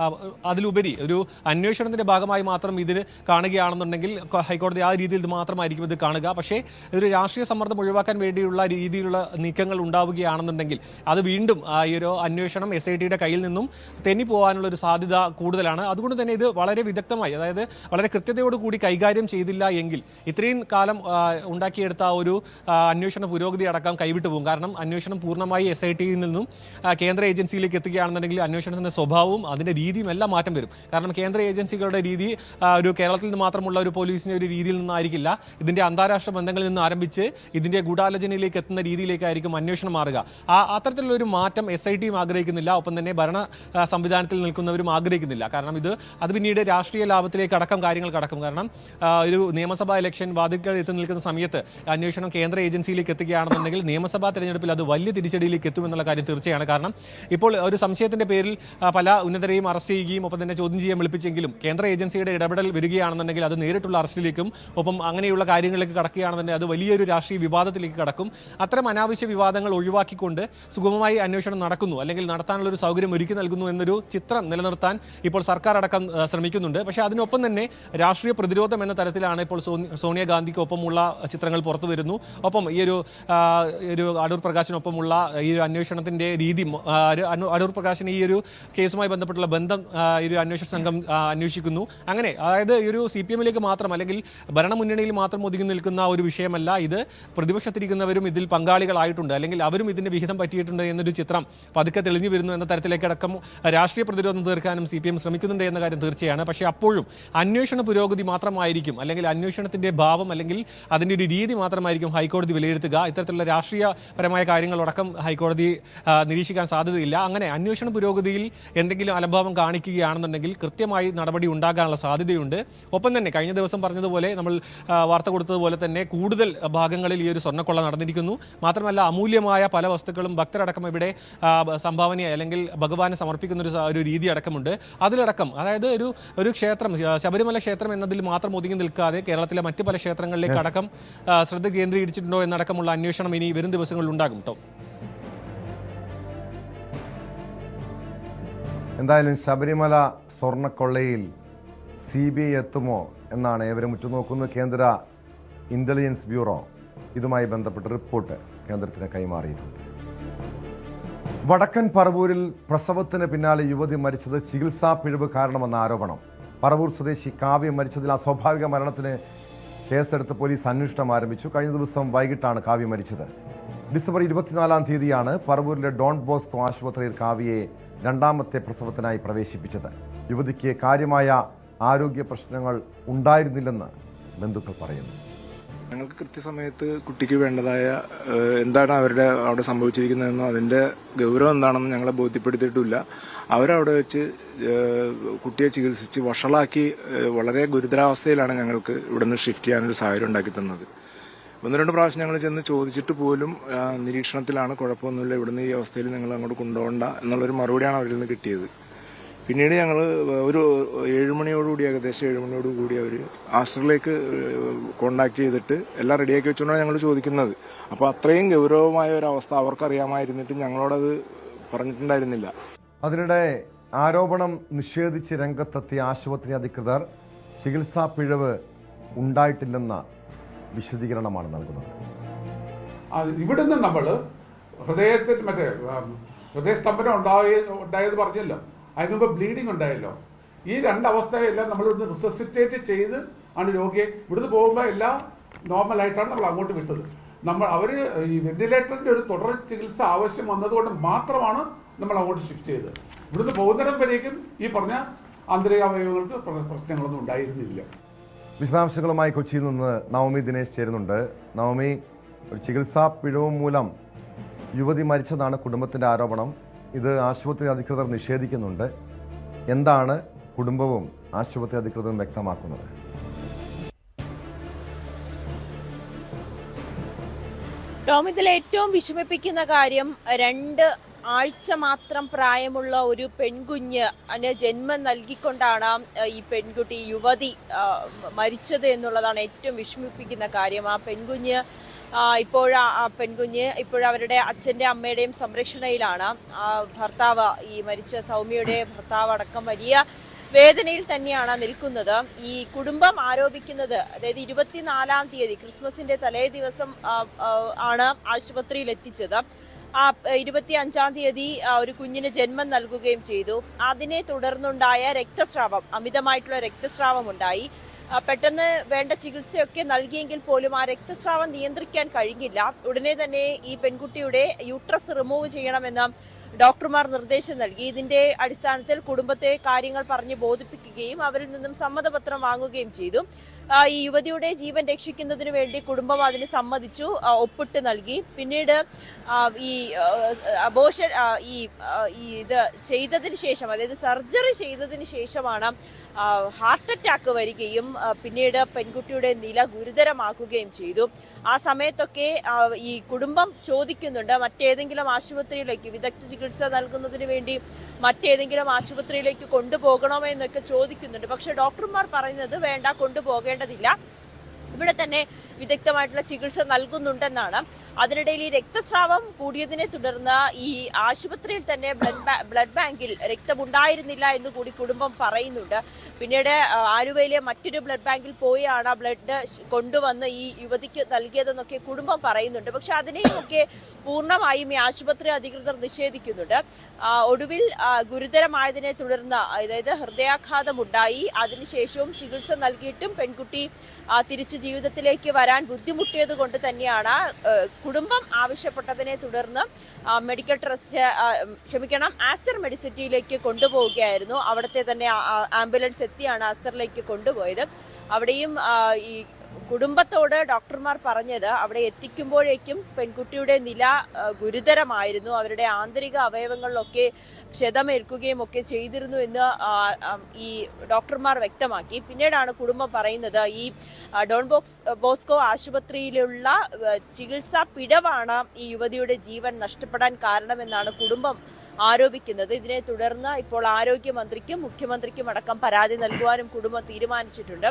അതിലുപരി ഒരു അന്വേഷണത്തിന്റെ ഭാഗമായി മാത്രം ഇതിന് കാണുകയാണെന്നുണ്ടെങ്കിൽ ഹൈക്കോടതി ആ രീതിയിൽ മാത്രമായിരിക്കും ഇത് കാണുക. പക്ഷേ ഇതൊരു രാഷ്ട്രീയ സമ്മർദ്ദം ഒഴിവാക്കാൻ വേണ്ടിയുള്ള രീതിയിലുള്ള നീക്കങ്ങൾ ഉണ്ടാവുകയാണെന്നുണ്ടെങ്കിൽ അത് വീണ്ടും ഈ ഒരു അന്വേഷണം SITയുടെ കയ്യിൽ നിന്നും തെന്നിപ്പോകാനുള്ള ഒരു സാധ്യത കൂടുതലാണ്. അതുകൊണ്ട് തന്നെ ഇത് വളരെ വിദഗ്ധമായി, അതായത് വളരെ കൃത്യതയോടുകൂടി കൈകാര്യം ചെയ്തില്ല എങ്കിൽ ഇത്രയും കാലം ഉണ്ടാക്കിയെടുത്ത ഒരു അന്വേഷണ പുരോഗതി അടക്കം കൈവിട്ടു പോകും. കാരണം അന്വേഷണം പൂർണ്ണമായി SITയിൽ നിന്നും കേന്ദ്ര ഏജൻസിയിലേക്ക് എത്തുകയാണെന്നുണ്ടെങ്കിൽ അന്വേഷണത്തിൻ്റെ സ്വഭാവവും അതിൻ്റെ രീതിയും എല്ലാം മാറ്റം വരും. കാരണം കേന്ദ്ര ഏജൻസികളുടെ രീതി ഒരു കേരളത്തിൽ നിന്ന് മാത്രമുള്ള ഒരു പോലീസിൻ്റെ ഒരു രീതിയിൽ നിന്നായിരിക്കില്ല, ഇതിൻ്റെ അന്താരാഷ്ട്ര ബന്ധങ്ങളിൽ നിന്ന് ആരംഭിച്ച് ഇതിൻ്റെ ഗൂഢാലോചനയിലേക്ക് എത്തുന്ന രീതിയിലേക്കായിരിക്കും അന്വേഷണം മാറുക. അത്തരത്തിലുള്ളൊരു മാറ്റം SITയും ആഗ്രഹിക്കുന്നില്ല, ഒപ്പം തന്നെ ഭരണ സംവിധാനത്തിൽ നിൽക്കുന്നവരും ആഗ്രഹിക്കുന്നില്ല. കാരണം അത് പിന്നീട് രാഷ്ട്രീയ ലാഭത്തിലേക്ക് അടക്കം കാര്യങ്ങൾ കടക്കും. കാരണം ഒരു നിയമസഭാ ഇലക്ഷൻ വാതിൽക്കൽ എത്തി നിൽക്കുന്ന സമയത്ത് അന്വേഷണം കേന്ദ്ര ഏജൻസിയിലേക്ക് എത്തുകയാണെന്നുണ്ടെങ്കിൽ നിയമസഭാ തെരഞ്ഞെടുപ്പിൽ അത് വലിയ തിരിച്ചടിയിലേക്ക് എത്തുമെന്നുള്ള കാര്യം തീർച്ചയാണ്. കാരണം ഇപ്പോൾ ഒരു സംശയത്തിൻ്റെ പേരിൽ പല ഉന്നതരെയും അറസ്റ്റ് ചെയ്യുകയും ഒപ്പം തന്നെ ചോദ്യം ചെയ്യാൻ വിളിപ്പിച്ചെങ്കിലും കേന്ദ്ര ഏജൻസിയുടെ ഇടപെടൽ വരികയാണെന്നുണ്ടെങ്കിൽ അത് നേരിട്ടുള്ള അറസ്റ്റിലേക്കും ഒപ്പം അങ്ങനെയുള്ള കാര്യങ്ങളിലേക്ക് കടക്കുകയാണെന്നുണ്ടെങ്കിൽ അത് വലിയൊരു രാഷ്ട്രീയ വിവാദത്തിലേക്ക് കടക്കും. അത്തരം അനാവശ്യ വിവാദങ്ങൾ ഒഴിവാക്കിക്കൊണ്ട് സുഗമമായി അന്വേഷണം നടക്കുന്നു അല്ലെങ്കിൽ നടത്താനുള്ള ഒരു സൗകര്യം ഒരുക്കി നൽകുന്നു എന്നൊരു ചിത്രം നിലനിർത്താൻ ഇപ്പോൾ സർക്കാർ അടക്കം ശ്രമിക്കുന്നുണ്ട്. പക്ഷേ അതിനൊപ്പം തന്നെ രാഷ്ട്രീയ പ്രതിരോധം എന്ന തരത്തിലാണ് ഇപ്പോൾ സോണിയാഗാന്ധിക്കൊപ്പമുള്ള ചിത്രങ്ങൾ പുറത്തു വരുന്നു. ഒപ്പം ഈ ഒരു അടൂർ പ്രകാശിനൊപ്പമുള്ള ഈ ഒരു അന്വേഷണത്തിൻ്റെ രീതി, അടൂർ പ്രകാശിന് ഈ ഒരു കേസുമായി ബന്ധപ്പെട്ടുള്ള ബന്ധം ഈ ഒരു അന്വേഷണ സംഘം അന്വേഷിക്കുന്നു. അങ്ങനെ അതായത് ഈ ഒരു CPMലേക്ക് മാത്രം അല്ലെങ്കിൽ ഭരണമുന്നണിയിൽ മാത്രം ഒതുങ്ങി നിൽക്കുന്ന ഒരു വിഷയമല്ല ഇത്. പ്രതിപക്ഷത്തിരിക്കുന്നവരും ഇതിൽ പങ്കാളികളായിട്ടുണ്ട് അല്ലെങ്കിൽ അവരും ഇതിൻ്റെ വിഹിതം പറ്റിയിട്ടുണ്ട് എന്നൊരു ചിത്രം പതുക്കെ തെളിഞ്ഞു വരുന്നു എന്ന തരത്തിലേക്കടക്കം രാഷ്ട്രീയ പ്രതിരോധം തീർക്കാനും CPM ശ്രമിക്കുന്നുണ്ട് എന്ന കാര്യം തീർച്ചയാണ്. പക്ഷേ അപ്പോഴും അന്വേഷണ പുരോഗതി മാത്രമായിരിക്കും അല്ലെങ്കിൽ അന്വേഷണത്തിൻ്റെ ഭാവം അല്ലെങ്കിൽ അതിൻ്റെ ഒരു രീതി മാത്രമായിരിക്കും ഹൈക്കോടതി വിലയിരുത്തുക. ഇത്തരത്തിലുള്ള രാഷ്ട്രീയപരമായ കാര്യങ്ങളടക്കം ഹൈക്കോടതി നിരീക്ഷിക്കാൻ സാധ്യതയില്ല. അങ്ങനെ അന്വേഷണ പുരോഗതിയിൽ എന്തെങ്കിലും അലംഭാവം കാണിക്കുകയാണെന്നുണ്ടെങ്കിൽ കൃത്യമായി നടപടി ഉണ്ടാകാനുള്ള സാധ്യതയുണ്ട്. ഒപ്പം തന്നെ കഴിഞ്ഞ ദിവസം പറഞ്ഞതുപോലെ നമ്മൾ വാർത്ത കൊടുത്തതുപോലെ തന്നെ കൂടുതൽ ഭാഗങ്ങളിൽ ഈ ഒരു സ്വർണ്ണക്കൊള്ള നടന്നിരിക്കുന്നു. മാത്രമല്ല അമൂല്യമായ പല വസ്തുക്കളും ഭക്തരടക്കം ഇവിടെ സംഭാവന അല്ലെങ്കിൽ ഭഗവാന് സമർപ്പിക്കുന്ന ഒരു രീതി അടക്കമുണ്ട്. അതിലടക്കം അതായത് ഒരു ക്ഷേത്രം, ശബരിമല ക്ഷേത്രം എന്നതിൽ മാത്രം ഒതുങ്ങി നിൽക്കാതെ കേരളത്തിലെ മറ്റ് പല ക്ഷേത്രങ്ങളിലേക്ക് അടക്കം ശ്രദ്ധ കേന്ദ്രീകരിച്ചിട്ടുണ്ടോ എന്നടക്കമുള്ള അന്വേഷണം ഇനി വരും ദിവസങ്ങളിൽ ഉണ്ടാകും. കേട്ടോ, എന്തായാലും ശബരിമല സ്വർണ്ണക്കൊള്ളയിൽ CBI എത്തുമോ എന്നാണ് ഏവരും ഉറ്റുനോക്കുന്നത്. കേന്ദ്ര ഇന്റലിജൻസ് ബ്യൂറോ ഇതുമായി ബന്ധപ്പെട്ട റിപ്പോർട്ട് കേന്ദ്രത്തിന് കൈമാറിയിട്ടുണ്ട്. വടക്കൻ പറവൂരിൽ പ്രസവത്തിന് പിന്നാലെ യുവതി മരിച്ചത് ചികിത്സാ പിഴവ് കാരണമെന്ന ആരോപണം. പറവൂർ സ്വദേശി കാവ്യ മരിച്ചതിൽ അസ്വാഭാവിക മരണത്തിന് കേസെടുത്ത് പോലീസ് അന്വേഷണം ആരംഭിച്ചു. കഴിഞ്ഞ ദിവസം വൈകിട്ടാണ് കാവ്യ മരിച്ചത്. ഡിസംബർ 24-ാം തീയതിയാണ് പറവൂരിലെ ഡോൺ ബോസ്കോ ആശുപത്രിയിൽ കാവ്യയെ രണ്ടാമത്തെ പ്രസവത്തിനായി പ്രവേശിപ്പിച്ചത്. യുവതിക്ക് കാര്യമായ ആരോഗ്യ പ്രശ്നങ്ങൾ ഉണ്ടായിരുന്നില്ലെന്ന് ബന്ധുക്കൾ പറയുന്നു. ഞങ്ങൾക്ക് കൃത്യസമയത്ത് കുട്ടിക്ക് വേണ്ടതായ എന്താണ് അവിടെ സംഭവിച്ചിരിക്കുന്നതെന്നോ അതിന്റെ ഗൗരവം എന്താണെന്ന് ഞങ്ങളെ ബോധ്യപ്പെടുത്തിയിട്ടില്ല. അവരവിടെ വെച്ച് കുട്ടിയെ ചികിത്സിച്ച് വഷളാക്കി വളരെ ഗുരുതരാവസ്ഥയിലാണ് ഞങ്ങൾക്ക് ഇവിടുന്ന് ഷിഫ്റ്റ് ചെയ്യാനൊരു സാഹചര്യം ഉണ്ടാക്കി തന്നത്. 1-2 പ്രാവശ്യം ഞങ്ങൾ ചെന്ന് ചോദിച്ചിട്ട് പോലും നിരീക്ഷണത്തിലാണ്, കുഴപ്പമൊന്നുമില്ല, ഇവിടുന്ന് ഈ അവസ്ഥയിൽ നിങ്ങൾ അങ്ങോട്ട് കൊണ്ടുപോകണ്ട എന്നുള്ളൊരു മറുപടിയാണ് അവരിൽ നിന്ന് കിട്ടിയത്. പിന്നീട് ഞങ്ങൾ ഒരു 7 മണിയോടുകൂടി, ഏകദേശം 7 മണിയോടുകൂടി അവർ ആസ്റ്ററിലേക്ക് കോണ്ടാക്ട് ചെയ്തിട്ട് എല്ലാം റെഡിയാക്കി വെച്ചുകൊണ്ടാണ് ഞങ്ങൾ ചോദിക്കുന്നത്. അപ്പോൾ അത്രയും ഗൗരവമായ ഒരു അവസ്ഥ അവർക്കറിയാമായിരുന്നിട്ട് ഞങ്ങളോടത് പറഞ്ഞിട്ടുണ്ടായിരുന്നില്ല. അതിനിടെ ആരോപണം നിഷേധിച്ച് രംഗത്തെത്തിയ ആശുപത്രി അധികൃതർ ചികിത്സാ പിഴവ് ഉണ്ടായിട്ടില്ലെന്ന വിശദീകരണമാണ് നൽകുന്നത്. ഇവിടുന്ന് നമ്മൾ ഹൃദയസ്തംഭനം ഉണ്ടായത് പറഞ്ഞല്ലോ, അതിന് മുമ്പ് ബ്ലീഡിങ് ഉണ്ടായല്ലോ. ഈ 2 അവസ്ഥയെല്ലാം നമ്മൾ ഇവിടുന്ന് റിസസിറ്റേറ്റ് ചെയ്ത് ആണ് രോഗിയെ ഇവിടുന്ന് പോകുമ്പോൾ എല്ലാം നോർമലായിട്ടാണ് നമ്മൾ അങ്ങോട്ട് വിട്ടത്. അവർ ഈ വെന്റിലേറ്ററിൻ്റെ ഒരു തുടർ ചികിത്സ ആവശ്യം വന്നതുകൊണ്ട് മാത്രമാണ് നമ്മൾ അങ്ങോട്ട് ഷിഫ്റ്റ് ചെയ്തത്. ഇവിടുന്ന് പോകുന്നിടം വരേക്കും ഈ പറഞ്ഞ ആന്തരികാവയവങ്ങൾക്ക് പ്രശ്നങ്ങളൊന്നും ഉണ്ടായിരുന്നില്ല. വിശദാംശങ്ങളുമായി കൊച്ചിയിൽ നിന്ന് നവമി ദിനേശ് ചേരുന്നുണ്ട്. നവമി, ഒരു ചികിത്സാ പിഴവ് മൂലം യുവതി മരിച്ചതാണ് കുടുംബത്തിൻ്റെ ആരോപണം. ഇത് ആശുപത്രി അധികൃതർ നിഷേധിക്കുന്നുണ്ട്. എന്താണ് കുടുംബവും ആശുപത്രി അധികൃതരും വ്യക്തമാക്കുന്നത്? ടോം, ഇതിൽ ഏറ്റവും വിഷമിപ്പിക്കുന്ന കാര്യം 2 ആഴ്ച മാത്രം പ്രായമുള്ള ഒരു പെൺകുഞ്ഞ് ജന്മം നൽകിക്കൊണ്ടാണ് ഈ പെൺകുട്ടി യുവതി മരിച്ചത് എന്നുള്ളതാണ് ഏറ്റവും വിഷമിപ്പിക്കുന്ന കാര്യം. ആ പെൺകുഞ്ഞ് ഇപ്പോൾ ആ പെൺകുഞ്ഞ് ഇപ്പോഴവരുടെ അച്ഛൻ്റെ അമ്മയുടെയും സംരക്ഷണയിലാണ്. ഭർത്താവ്, ഈ മരിച്ച സൗമ്യയുടെ ഭർത്താവ് അടക്കം വലിയ വേദനയിൽ തന്നെയാണ് നിൽക്കുന്നത്. ഈ കുടുംബം ആരോപിക്കുന്നത്, അതായത് 24-ാം തീയതി ക്രിസ്മസിന്റെ തലേ ദിവസം ആണ് ആശുപത്രിയിൽ എത്തിച്ചത്. 25-ാം തീയതി ഒരു കുഞ്ഞിന് ജന്മം നൽകുകയും ചെയ്തു. അതിനെ തുടർന്നുണ്ടായ രക്തസ്രാവം, അമിതമായിട്ടുള്ള രക്തസ്രാവം ഉണ്ടായി. പെട്ടെന്ന് വേണ്ട ചികിത്സയൊക്കെ നൽകിയെങ്കിൽ പോലും ആ രക്തസ്രാവം നിയന്ത്രിക്കാൻ കഴിഞ്ഞില്ല. ഉടനെ തന്നെ ഈ പെൺകുട്ടിയുടെ യൂട്രസ് റിമൂവ് ചെയ്യണമെന്ന് ഡോക്ടർമാർ നിർദ്ദേശം നൽകി. ഇതിന്റെ അടിസ്ഥാനത്തിൽ കുടുംബത്തെ കാര്യങ്ങൾ പറഞ്ഞ് ബോധിപ്പിക്കുകയും അവരിൽ നിന്നും സമ്മതപത്രം വാങ്ങുകയും ചെയ്തു. ഈ യുവതിയുടെ ജീവൻ രക്ഷിക്കുന്നതിന് വേണ്ടി കുടുംബം അതിന് സമ്മതിച്ചു, ഒപ്പിട്ട് നൽകി. പിന്നീട് ഈ അബോർഷൻ ഇത് ചെയ്തതിന് ശേഷം, അതായത് സർജറി ചെയ്തതിന് ശേഷമാണ് ഹാർട്ട് അറ്റാക്ക് വരികയും പിന്നീട് പെൺകുട്ടിയുടെ നില ഗുരുതരമാക്കുകയും ചെയ്തു. ആ സമയത്തൊക്കെ ഈ കുടുംബം ചോദിക്കുന്നുണ്ട്, മറ്റേതെങ്കിലും ആശുപത്രിയിലേക്ക്, വിദഗ്ധ ചികിത്സ നൽകുന്നതിന് വേണ്ടി മറ്റേതെങ്കിലും ആശുപത്രിയിലേക്ക് കൊണ്ടുപോകണമോ എന്നൊക്കെ ചോദിക്കുന്നുണ്ട്. പക്ഷെ ഡോക്ടർമാർ പറയുന്നത് വേണ്ട, കൊണ്ടുപോകേണ്ടതില്ല, ഇവിടെ തന്നെ വിദഗ്ധമായിട്ടുള്ള ചികിത്സ നൽകുന്നുണ്ടെന്നാണ്. അതിനിടയിൽ ഈ രക്തസ്രാവം കൂടിയതിനെ തുടർന്ന് ഈ ആശുപത്രിയിൽ തന്നെ ബ്ലഡ് ബാങ്കിൽ രക്തമുണ്ടായിരുന്നില്ല എന്ന് കൂടി കുടുംബം പറയുന്നുണ്ട്. പിന്നീട് ആലുവയിലെ മറ്റൊരു ബ്ലഡ് ബാങ്കിൽ പോയാണ് ബ്ലഡ് കൊണ്ടുവന്ന് ഈ യുവതിക്ക് നൽകിയതെന്നൊക്കെ കുടുംബം പറയുന്നുണ്ട്. പക്ഷെ അതിനെയൊക്കെ പൂർണ്ണമായും ഈ ആശുപത്രി അധികൃതർ നിഷേധിക്കുന്നുണ്ട്. ഒടുവിൽ ഗുരുതരമായതിനെ തുടർന്ന്, അതായത് ഹൃദയാഘാതമുണ്ടായി, അതിനുശേഷവും ചികിത്സ നൽകിയിട്ടും പെൺകുട്ടി തിരിച്ച് ജീവിതത്തിലേക്ക് വരാൻ ബുദ്ധിമുട്ടിയത് കൊണ്ട് തന്നെയാണ് കുടുംബം ആവശ്യപ്പെട്ടതിനെ തുടർന്ന് മെഡിക്കൽ ട്രസ്റ്റ് ആസ്റ്റർ മെഡിസിറ്റിയിലേക്ക് കൊണ്ടുപോവുകയായിരുന്നു. അവിടുത്തെ തന്നെ ആംബുലൻസ് എത്തിയാണ് ആസ്റ്ററിലേക്ക് കൊണ്ടുപോയത്. അവിടെയും ഈ കുടുംബത്തോട് ഡോക്ടർമാർ പറഞ്ഞത്, അവിടെ എത്തിക്കുമ്പോഴേക്കും പെൺകുട്ടിയുടെ നില ഗുരുതരമായിരുന്നു, അവരുടെ ആന്തരിക അവയവങ്ങളിലൊക്കെ ക്ഷതമേൽക്കുകയും ഒക്കെ ചെയ്തിരുന്നു എന്ന് ഈ ഡോക്ടർമാർ വ്യക്തമാക്കി. പിന്നീടാണ് കുടുംബം പറയുന്നത്, ഈ ഡോൺ ബോസ്കോ ആശുപത്രിയിലുള്ള ചികിത്സാ പിഴവാണ് ഈ യുവതിയുടെ ജീവൻ നഷ്ടപ്പെടാൻ കാരണമെന്നാണ് കുടുംബം ആരോപിക്കുന്നത്. ഇതിനെ തുടർന്ന് ഇപ്പോൾ ആരോഗ്യമന്ത്രിക്കും മുഖ്യമന്ത്രിക്കും അടക്കം പരാതി നൽകുവാനും കുടുംബം തീരുമാനിച്ചിട്ടുണ്ട്.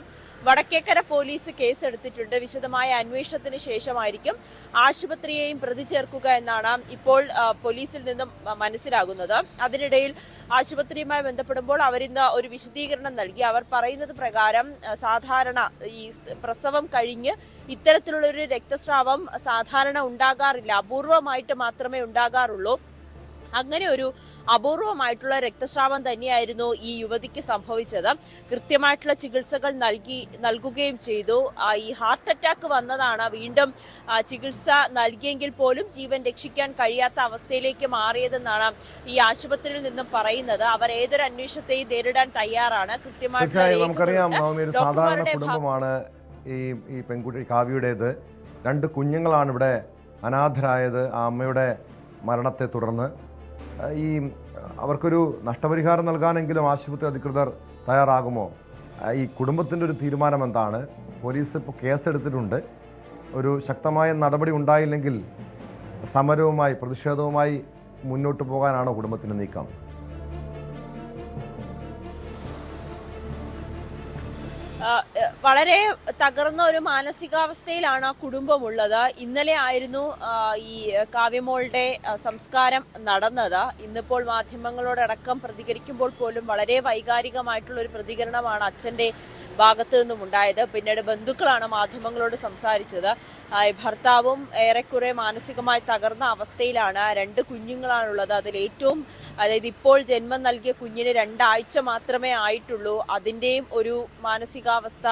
വടക്കേക്കര പോലീസ് കേസെടുത്തിട്ടുണ്ട്. വിശദമായ അന്വേഷണത്തിന് ശേഷമായിരിക്കും ആശുപത്രിയെയും പ്രതി ചേർക്കുക എന്നാണ് ഇപ്പോൾ പോലീസിൽ നിന്നും മനസ്സിലാകുന്നത്. അതിനിടയിൽ ആശുപത്രിയുമായി ബന്ധപ്പെടുമ്പോൾ അവരിന്ന് ഒരു വിശദീകരണം നൽകി. അവർ പറയുന്നത് പ്രകാരം സാധാരണ ഈ പ്രസവം കഴിഞ്ഞ് ഇത്തരത്തിലുള്ളൊരു രക്തസ്രാവം സാധാരണ ഉണ്ടാകാറില്ല, അപൂർവമായിട്ട് മാത്രമേ ഉണ്ടാകാറുള്ളൂ. അങ്ങനെ ഒരു അപൂർവമായിട്ടുള്ള രക്തസ്രാവം തന്നെയായിരുന്നു ഈ യുവതിക്ക് സംഭവിച്ചത്. കൃത്യമായിട്ടുള്ള ചികിത്സകൾ നൽകുകയും ചെയ്തു. ഈ ഹാർട്ട് അറ്റാക്ക് വന്നതാണ് വീണ്ടും ചികിത്സ നൽകിയെങ്കിൽ പോലും ജീവൻ രക്ഷിക്കാൻ കഴിയാത്ത അവസ്ഥയിലേക്ക് മാറിയതെന്നാണ് ഈ ആശുപത്രിയിൽ നിന്നും പറയുന്നത്. അവർ ഏതൊരു അന്വേഷണത്തെയും നേരിടാൻ തയ്യാറാണ്. നമുക്കറിയാം, സാധാരണ കുടുംബമാണ് ഈ പെൺകുട്ടി കാവ്യയുടേത്. 2 കുഞ്ഞുങ്ങളാണ് ഇവിടെ അനാഥരായത് ആ അമ്മയുടെ മരണത്തെ തുടർന്ന്. അവർക്കൊരു നഷ്ടപരിഹാരം നൽകാനെങ്കിലും ആശുപത്രി അധികൃതർ തയ്യാറാകുമോ? ഈ കുടുംബത്തിൻ്റെ ഒരു തീരുമാനം എന്താണ്? പോലീസ് ഇപ്പോൾ കേസെടുത്തിട്ടുണ്ട്. ഒരു ശക്തമായ നടപടി ഉണ്ടായില്ലെങ്കിൽ സമരവുമായി, പ്രതിഷേധവുമായി മുന്നോട്ട് പോകാനാണോ കുടുംബത്തിൻ്റെ നീക്കം? വളരെ തകർന്ന ഒരു മാനസികാവസ്ഥയിലാണ് കുടുംബമുള്ളത്. ഇന്നലെ ആയിരുന്നു ഈ കാവ്യമോളുടെ സംസ്കാരം നടന്നത്. ഇന്നിപ്പോൾ മാധ്യമങ്ങളോടടക്കം പ്രതികരിക്കുമ്പോൾ പോലും വളരെ വൈകാരികമായിട്ടുള്ള ഒരു പ്രതികരണമാണ് അച്ഛൻ്റെ ഭാഗത്തു നിന്നും ഉണ്ടായത്. പിന്നീട് ബന്ധുക്കളാണ് മാധ്യമങ്ങളോട് സംസാരിച്ചത്. ഭർത്താവും ഏറെക്കുറെ മാനസികമായി തകർന്ന അവസ്ഥയിലാണ്. 2 കുഞ്ഞുങ്ങളാണുള്ളത്. അതിലേറ്റവും, അതായത് ഇപ്പോൾ ജന്മം നൽകിയ കുഞ്ഞിന് 2 ആഴ്ച മാത്രമേ ആയിട്ടുള്ളൂ. അതിൻ്റെയും ഒരു മാനസികാവസ്ഥ,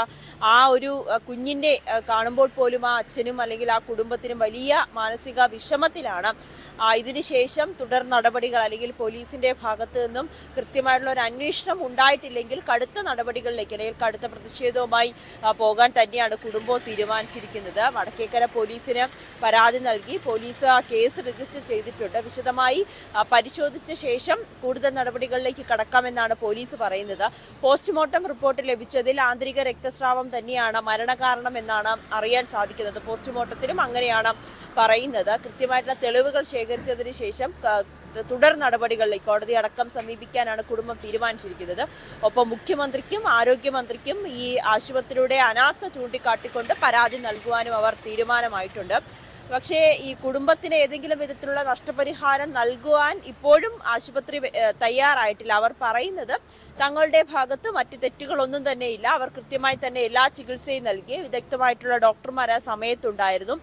ആ ഒരു കുഞ്ഞിൻ്റെ കാണുമ്പോൾ പോലും ആ അച്ഛനും അല്ലെങ്കിൽ ആ കുടുംബത്തിനും വലിയ മാനസിക വിഷമത്തിലാണ്. ഇതിനുശേഷം തുടർ നടപടികൾ അല്ലെങ്കിൽ പോലീസിന്റെ ഭാഗത്തു നിന്നും കൃത്യമായിട്ടുള്ള ഒരു അന്വേഷണം ഉണ്ടായിട്ടില്ലെങ്കിൽ കടുത്ത നടപടികളിലേക്ക് അല്ലെങ്കിൽ കടുത്ത പ്രതിഷേധവുമായി പോകാൻ തന്നെയാണ് കുടുംബം തീരുമാനിച്ചിരിക്കുന്നത്. വടക്കേക്കര പോലീസിന് പരാതി നൽകി. പോലീസ് കേസ് രജിസ്റ്റർ ചെയ്തിട്ടുണ്ട്. വിശദമായി പരിശോധിച്ച ശേഷം കൂടുതൽ നടപടികളിലേക്ക് കടക്കാമെന്നാണ് പോലീസ് പറയുന്നത്. പോസ്റ്റ്മോർട്ടം റിപ്പോർട്ട് ലഭിച്ചതിൽ ആന്തരിക രക്തസ്രാവം തന്നെയാണ് മരണകാരണം എന്നാണ് അറിയാൻ സാധിക്കുന്നത്. പോസ്റ്റ്മോർട്ടത്തിലും അങ്ങനെയാണ് പറയുന്നത്. കൃത്യമായിട്ടുള്ള തെളിവുകൾ ശേഖരിച്ചതിന് ശേഷം തുടർ നടപടികളിലേക്ക് കോടതി അടക്കം സമീപിക്കാനാണ് കുടുംബം തീരുമാനിച്ചിരിക്കുന്നത്. ഒപ്പം മുഖ്യമന്ത്രിക്കും ആരോഗ്യമന്ത്രിക്കും ഈ ആശുപത്രിയുടെ അനാസ്ഥ ചൂണ്ടിക്കാട്ടിക്കൊണ്ട് പരാതി നൽകുവാനും അവർ തീരുമാനമായിട്ടുണ്ട്. പക്ഷേ ഈ കുടുംബത്തിന് ഏതെങ്കിലും വിധത്തിലുള്ള നഷ്ടപരിഹാരം നൽകുവാൻ ഇപ്പോഴും ആശുപത്രി തയ്യാറായിട്ടില്ല. അവർ പറയുന്നത് തങ്ങളുടെ ഭാഗത്ത് മറ്റ് തെറ്റുകളൊന്നും തന്നെ ഇല്ല, അവർ കൃത്യമായി തന്നെ എല്ലാ ചികിത്സയും നൽകി, വിദഗ്ധമായിട്ടുള്ള ഡോക്ടർമാർ ആ സമയത്തുണ്ടായിരുന്നു.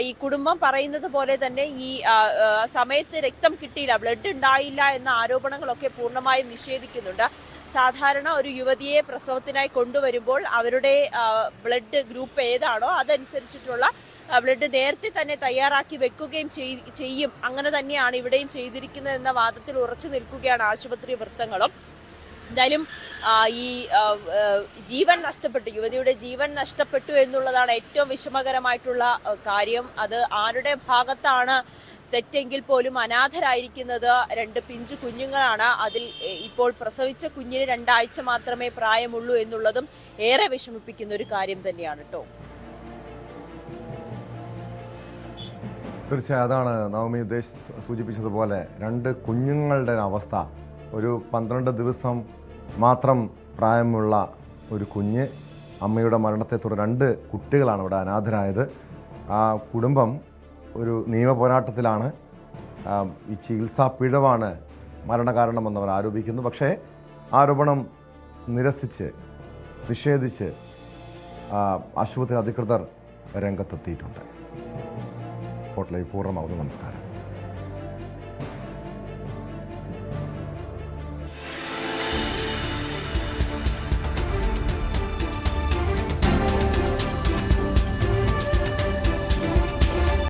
ഈ കുടുംബം പറയുന്നത് പോലെ തന്നെ ഈ സമയത്ത് രക്തം കിട്ടിയില്ല, ബ്ലഡ് ഉണ്ടായില്ല എന്ന ആരോപണങ്ങളൊക്കെ പൂർണ്ണമായും നിഷേധിക്കുന്നുണ്ട്. സാധാരണ ഒരു യുവതിയെ പ്രസവത്തിനായി കൊണ്ടുവരുമ്പോൾ അവരുടെ ബ്ലഡ് ഗ്രൂപ്പ് ഏതാണോ അതനുസരിച്ചിട്ടുള്ള ബ്ലഡ് നേരത്തെ തന്നെ തയ്യാറാക്കി വെക്കുകയും ചെയ്യും. അങ്ങനെ തന്നെയാണ് ഇവിടെയും ചെയ്തിരിക്കുന്നത് എന്ന വാദത്തിൽ ഉറച്ചു നിൽക്കുകയാണ് ആശുപത്രി വൃത്തങ്ങളും. എന്തായാലും ഈ ജീവൻ നഷ്ടപ്പെട്ടു, യുവതിയുടെ ജീവൻ നഷ്ടപ്പെട്ടു എന്നുള്ളതാണ് ഏറ്റവും വിഷമകരമായിട്ടുള്ള കാര്യം. അത് ആരുടെ ഭാഗത്താണ് തെറ്റെങ്കിൽ പോലും അനാഥരായിരിക്കുന്നത് 2 പിഞ്ചു കുഞ്ഞുങ്ങളാണ്. അതിൽ ഇപ്പോൾ പ്രസവിച്ച കുഞ്ഞിന് 2 ആഴ്ച മാത്രമേ പ്രായമുള്ളൂ എന്നുള്ളതും ഏറെ വിഷമിപ്പിക്കുന്ന ഒരു കാര്യം തന്നെയാണ് കേട്ടോ. തീർച്ചയായും അതാണ് നവമി സൂചിപ്പിച്ചതുപോലെ 2 കുഞ്ഞുങ്ങളുടെ അവസ്ഥ. ഒരു 12 ദിവസം മാത്രം പ്രായമുള്ള ഒരു കുഞ്ഞ്, അമ്മയുടെ മരണത്തെ തുടർന്ന് 2 കുട്ടികളാണ് ഇവിടെ അനാഥരായത്. ആ കുടുംബം ഒരു നിയമ പോരാട്ടത്തിലാണ്. ഈ ചികിത്സാ പിഴവാണ് മരണകാരണമെന്ന് അവർ ആരോപിക്കുന്നു. പക്ഷേ ആരോപണം നിഷേധിച്ച് ആശുപത്രി അധികൃതർ രംഗത്തെത്തിയിട്ടുണ്ട്. സ്പോട്ട് ലൈവ് പൂർണ്ണമാവുന്നു. നമസ്കാരം.